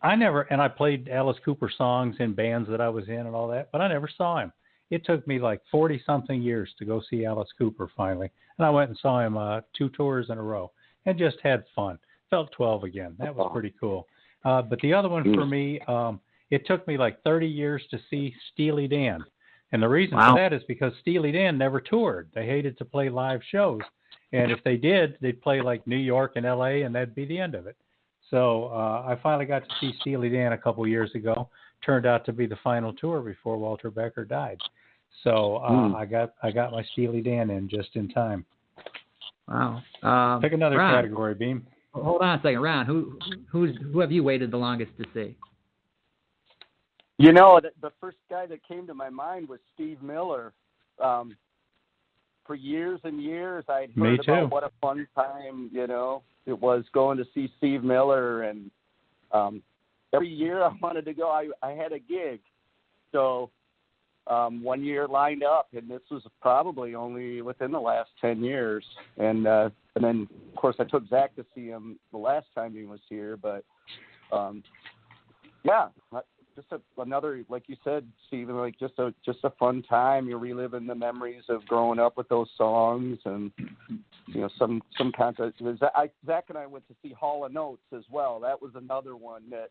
I played Alice Cooper songs in bands that I was in and all that, but I never saw him. it took me like 40-something years to go see Alice Cooper finally. And I went and saw him 2 tours in a row and just had fun. Felt 12 again. That was pretty cool. But the other one for me, it took me like 30 years to see Steely Dan. And the reason for that is because Steely Dan never toured. They hated to play live shows. And if they did, they'd play like New York and L.A., and that'd be the end of it. So I finally got to see Steely Dan a couple years ago. Turned out to be the final tour before Walter Becker died. So I got my Steely Dan in just in time. Wow. Pick another Ron, category, Beam. Hold on a second, Ron. Who have you waited the longest to see? You know, the first guy that came to my mind was Steve Miller. For years and years, I'd heard about what a fun time, you know, it was going to see Steve Miller. And every year I wanted to go. I had a gig. So one year lined up, and this was probably only within the last 10 years. And then, of course, I took Zach to see him the last time he was here. But, yeah, just another, like you said, Stephen, like just a fun time. You're reliving the memories of growing up with those songs, and you know some concerts. Zach and I went to see Hall & Oates as well. That was another one that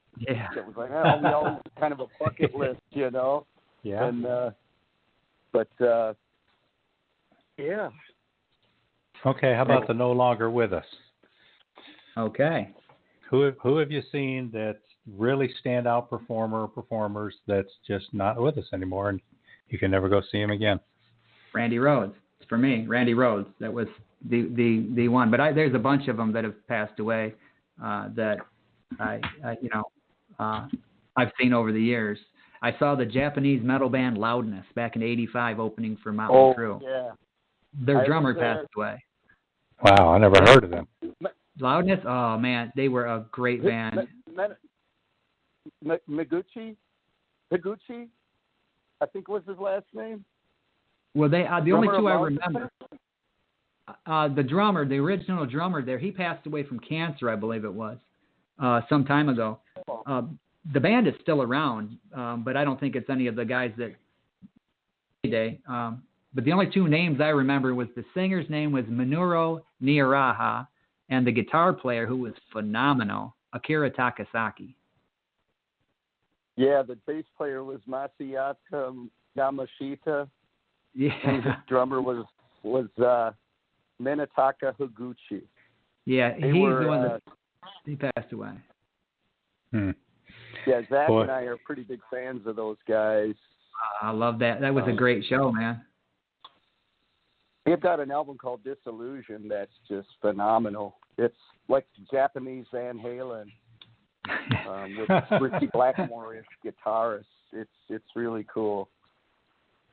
was like, oh, we always kind of a bucket list, you know. Yeah. And yeah. Okay, how about the No Longer With Us? Okay. Who have you seen that's really standout performers that's just not with us anymore, and you can never go see him again? Randy Rhoads. For me, Randy Rhoads. That was the one. But there's a bunch of them that have passed away that I've seen over the years. I saw the Japanese metal band Loudness back in '85 opening for Motley Crue. Yeah. Their drummer passed away. Wow, I never heard of them. Loudness? Oh, man, they were a great band. Higuchi, I think was his last name. Well, the only two I remember. The drummer, the original drummer there, he passed away from cancer, I believe it was, some time ago. The band is still around, but I don't think it's any of the guys that today. But the only two names I remember was the singer's name was Minoru Niaraha, and the guitar player, who was phenomenal, Akira Takasaki. Yeah, the bass player was Masayata Yamashita. Yeah. And the drummer was Minataka Higuchi. Yeah, he's the one that he passed away. Yeah, Zach and I are pretty big fans of those guys. I love that. That was a great show, man. They've got an album called Disillusion that's just phenomenal. It's like Japanese Van Halen with Ricky Blackmore-ish guitarist. It's really cool.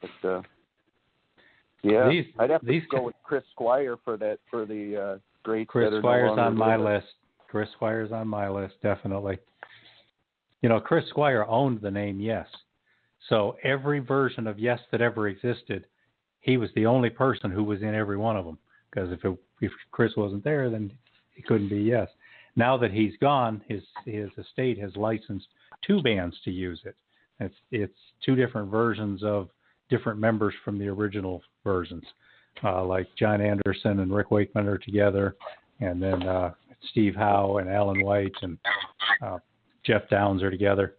But yeah, I'd have to go with Chris Squire for the greats. Chris Squire's on my list. Chris Squire's on my list, definitely. You know, Chris Squire owned the name Yes. So every version of Yes that ever existed, he was the only person who was in every one of them. Because if Chris wasn't there, then he couldn't be Yes. Now that he's gone, his estate has licensed 2 bands to use it. It's 2 different versions of different members from the original versions. Like John Anderson and Rick Wakeman are together, and then Steve Howe and Alan White and Jeff Downs are together.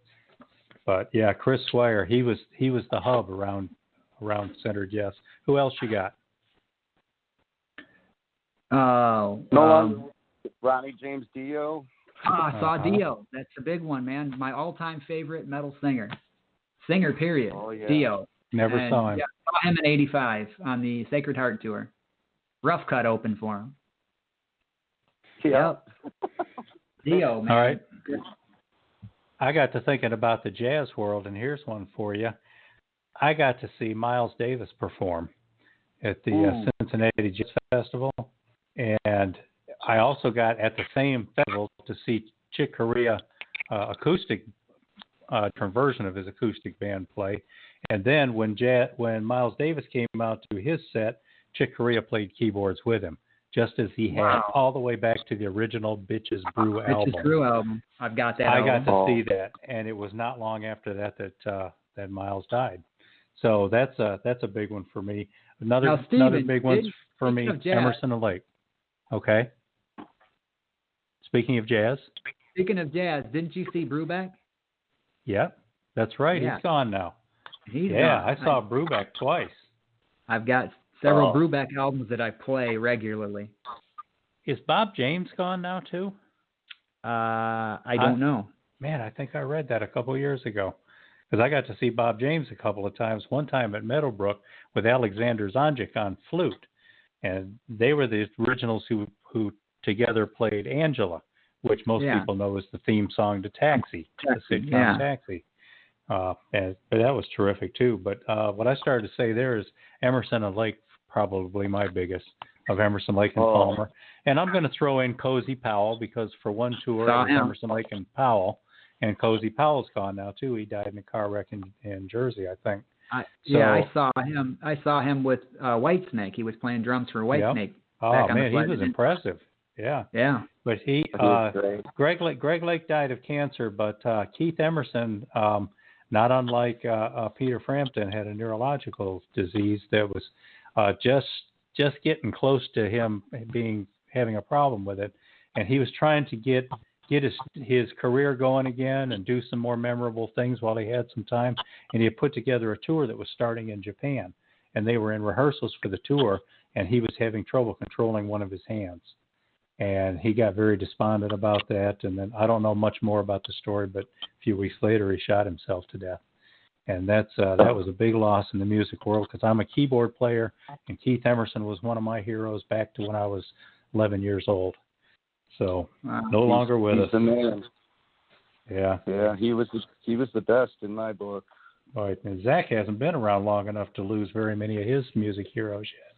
But yeah, Chris Squire, he was the hub around Centered Yes. Who else you got? Ronnie James Dio. I saw Dio. That's a big one, man. My all-time favorite metal singer. Period. Oh, yeah. Dio. Never saw him. Yeah, saw him in '85 on the Sacred Heart tour. Rough Cut opened for him. Yep. Dio, man. All right. I got to thinking about the jazz world, and here's one for you. I got to see Miles Davis perform at the Cincinnati Jazz Festival, and I also got at the same festival to see Chick Corea acoustic version of his acoustic band play. And then when Miles Davis came out to his set, Chick Corea played keyboards with him, just as he had all the way back to the original Bitches Brew album. Bitches Brew album. I've got that. I got to see that, and it was not long after that Miles died. So that's a big one for me. Now, Another Steven, big one for speaking me, of jazz- Emerson and Lake. Okay. Speaking of jazz. Speaking of jazz, didn't you see Brubeck? Yep, that's right. Yeah. He's gone now. He's Yeah, gone. I saw Brubeck twice. I've got several Brubeck albums that I play regularly. Is Bob James gone now too? I don't know. Man, I think I read that a couple of years ago. Because I got to see Bob James a couple of times. One time at Meadowbrook with Alexander Zonjic on flute. And they were the originals who together played Angela, which most people know is the theme song to Taxi, the sitcom Taxi. But that was terrific too. But what I started to say there is Emerson and Lake, probably my biggest of Emerson, Lake, and Palmer. And I'm going to throw in Cozy Powell because for one tour it was Emerson, Lake, and Powell. And Cozy Powell's gone now too. He died in a car wreck in Jersey, I think. I saw him. I saw him with Whitesnake. He was playing drums for Whitesnake. Oh man, he was impressive. Yeah. Yeah. But Greg Lake died of cancer, but Keith Emerson, not unlike Peter Frampton, had a neurological disease that was just getting close to him having a problem with it, and he was trying to get his career going again and do some more memorable things while he had some time. And he had put together a tour that was starting in Japan, and they were in rehearsals for the tour, and he was having trouble controlling one of his hands. And he got very despondent about that. And then I don't know much more about the story, but a few weeks later he shot himself to death. And that was a big loss in the music world because I'm a keyboard player, and Keith Emerson was one of my heroes back to when I was 11 years old. So no longer with us. He's the man. Yeah. Yeah, he was the best in my book. All right, and Zach hasn't been around long enough to lose very many of his music heroes yet.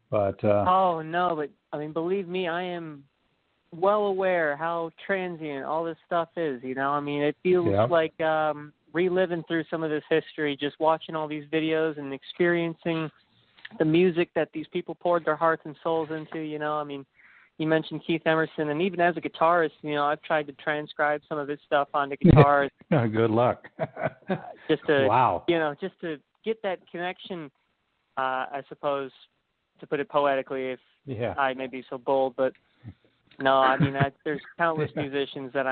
But oh no, but I mean, believe me, I am well aware how transient all this stuff is. You know, I mean, it feels like reliving through some of this history, just watching all these videos and experiencing the music that these people poured their hearts and souls into. You know, I mean, you mentioned Keith Emerson, and even as a guitarist, you know, I've tried to transcribe some of his stuff onto guitar. Good luck. Just to, you know, just to get that connection, I suppose, to put it poetically, if I may be so bold. But no, I mean, there's countless musicians that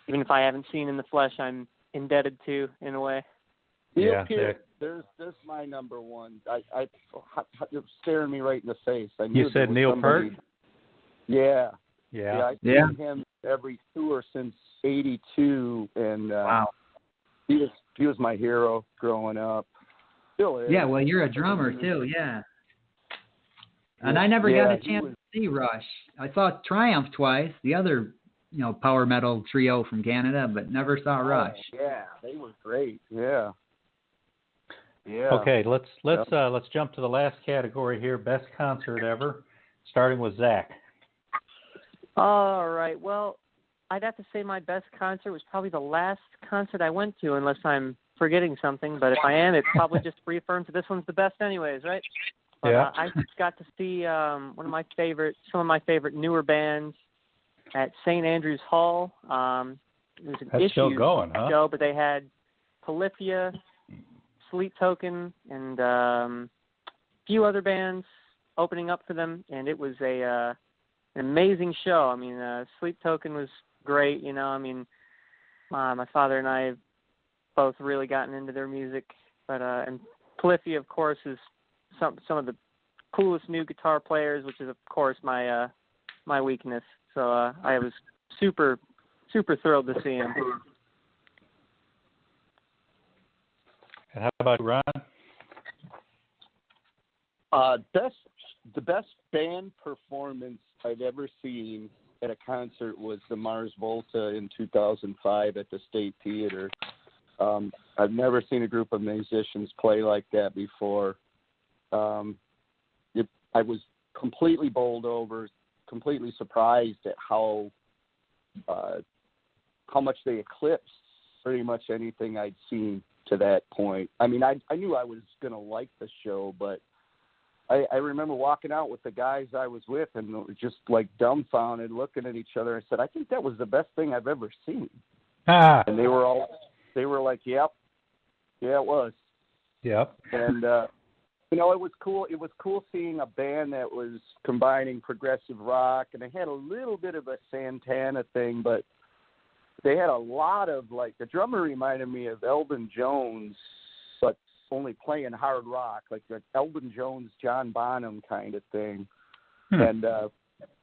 even if I haven't seen in the flesh, I'm indebted to in a way. Neil Peart, there's my number one. You're staring me right in the face. I knew you said Neil Peart? Yeah. I've seen him every tour since '82, and he was my hero growing up. Still is. Yeah, well, you're a drummer too, yeah. And I never got a chance to see Rush. I saw Triumph twice, the other, you know, power metal trio from Canada, but never saw Rush. Yeah, they were great. Yeah. Yeah. Okay, let's jump to the last category here, best concert ever, starting with Zach. All right. Well, I'd have to say my best concert was probably the last concert I went to, unless I'm forgetting something. But if I am, it probably just reaffirms that this one's the best anyways, right? But, I got to see some of my favorite newer bands at St. Andrews Hall. It was an issue show, but they had Polyphia, Sleep Token, and a few other bands opening up for them, and it was an amazing show. I mean, Sleep Token was great. You know, I mean, my father and I have both really gotten into their music, but and Polyphia, of course, is some of the coolest new guitar players, which is of course my weakness. So I was super thrilled to see him. And how about Ron? The best band performance I'd ever seen at a concert was the Mars Volta in 2005 at the State Theater. I've never seen a group of musicians play like that before. I was completely bowled over, completely surprised at how much they eclipsed pretty much anything I'd seen to that point. I mean, I knew I was going to like the show, but I remember walking out with the guys I was with and just like dumbfounded looking at each other. I said, I think that was the best thing I've ever seen. And they were like, yep. Yeah, it was. Yep. And you know, it was cool. It was cool seeing a band that was combining progressive rock, and they had a little bit of a Santana thing, but they had a lot of, like, the drummer reminded me of Elvin Jones, but only playing hard rock, like the Elvin Jones, John Bonham kind of thing. And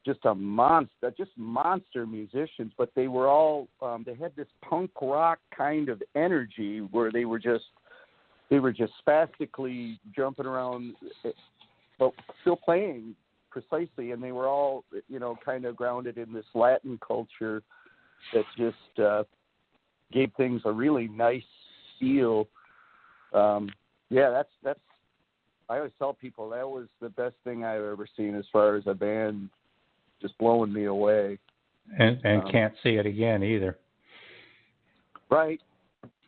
just monster musicians, but they were all, they had this punk rock kind of energy where they were just spastically jumping around, but still playing precisely. And they were all, you know, kind of grounded in this Latin culture that just gave things a really nice feel. That's. I always tell people that was the best thing I've ever seen as far as a band just blowing me away. And can't see it again either. Right.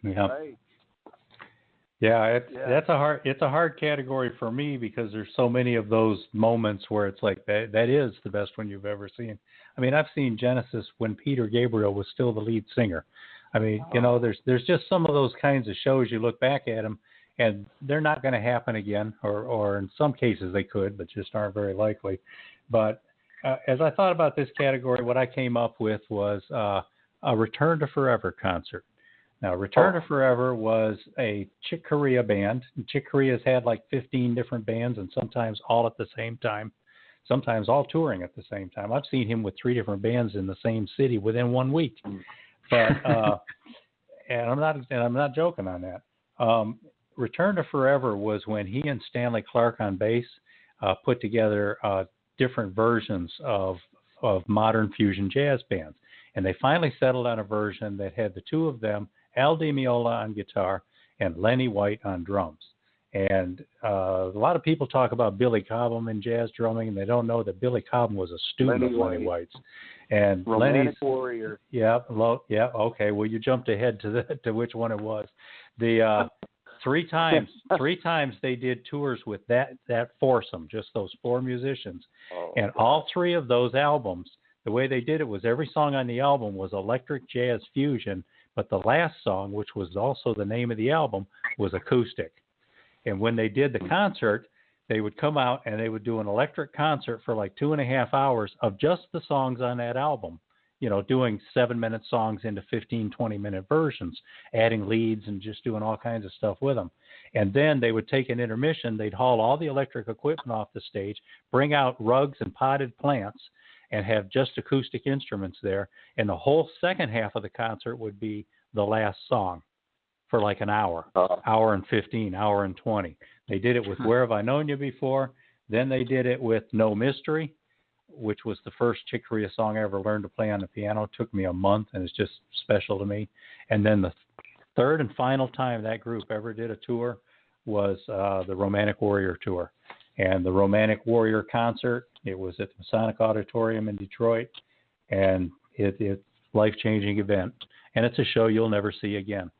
Yeah. Right. Yeah, it's a hard category for me because there's so many of those moments where it's like that is the best one you've ever seen. I mean, I've seen Genesis when Peter Gabriel was still the lead singer. I mean, you know, there's just some of those kinds of shows you look back at them and they're not going to happen again, or in some cases they could, but just aren't very likely. But as I thought about this category, what I came up with was a Return to Forever concert. Now, Return to Forever was a Chick Corea band. Chick Corea's had like 15 different bands, and sometimes all at the same time, sometimes all touring at the same time. I've seen him with 3 different bands in the same city within 1 week. But and I'm not joking on that. Return to Forever was when he and Stanley Clarke on bass put together different versions of modern fusion jazz bands. And they finally settled on a version that had the 2 of them, Al Di Meola on guitar and Lenny White on drums. And a lot of people talk about Billy Cobham in jazz drumming, and they don't know that Billy Cobham was a student of Lenny White's. And Romantic Warrior. Yeah, okay. Well, you jumped ahead to which one it was. The 3 times they did tours with that foursome, just those 4 musicians. And all 3 of those albums, the way they did it was every song on the album was electric jazz fusion, but the last song, which was also the name of the album, was acoustic. And when they did the concert, they would come out and they would do an electric concert for like 2.5 hours of just the songs on that album, you know, doing 7-minute songs into 15, 20-minute versions, adding leads and just doing all kinds of stuff with them. And then they would take an intermission. They'd haul all the electric equipment off the stage, bring out rugs and potted plants, and have just acoustic instruments there. And the whole second half of the concert would be the last song for like an hour, hour and 15, hour and 20. They did it with Where Have I Known You Before? Then they did it with No Mystery, which was the first Chick Corea song I ever learned to play on the piano. It took me a month, and it's just special to me. And then the third and final time that group ever did a tour was the Romantic Warrior tour. And the Romantic Warrior concert, it was at the Masonic Auditorium in Detroit, and it's a life-changing event. And it's a show you'll never see again.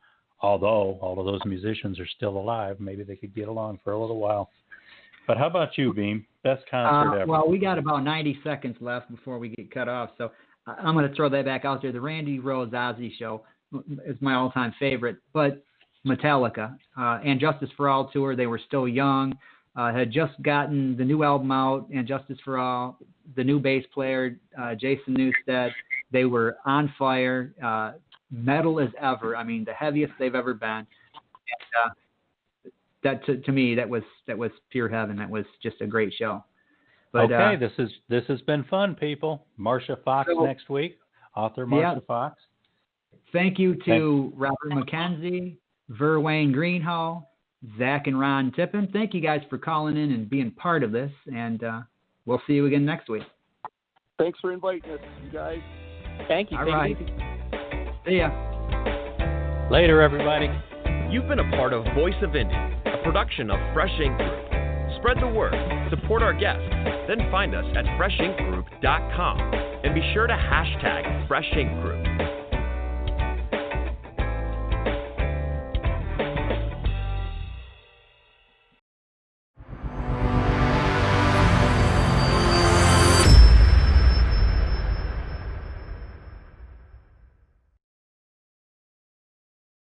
Although all of those musicians are still alive, maybe they could get along for a little while. But how about you, Beem? Best concert ever? Well, we got about 90 seconds left before we get cut off, so I'm going to throw that back out there. The Randy Rhoads Ozzy show is my all-time favorite, but Metallica and Justice for All tour, they were still young, had just gotten the new album out, and Justice for All, the new bass player, Jason Newsted, they were on fire, metal as ever. I mean, the heaviest they've ever been. And, that to me, that was pure heaven. That was just a great show. But, okay, this has been fun, people. Marcia Fox next week, author Marcia Fox. Thank you to Robert McKenzie, Verwayne Greenhall, Zach and Ron Tippin. Thank you guys for calling in and being part of this, and we'll see you again next week. Thanks for inviting us, you guys. Thank you. All right. See ya. Later, everybody. You've been a part of Voice of Indie, a production of Fresh Ink Group. Spread the word, support our guests, then find us at freshinkgroup.com and be sure to hashtag Fresh Ink Group.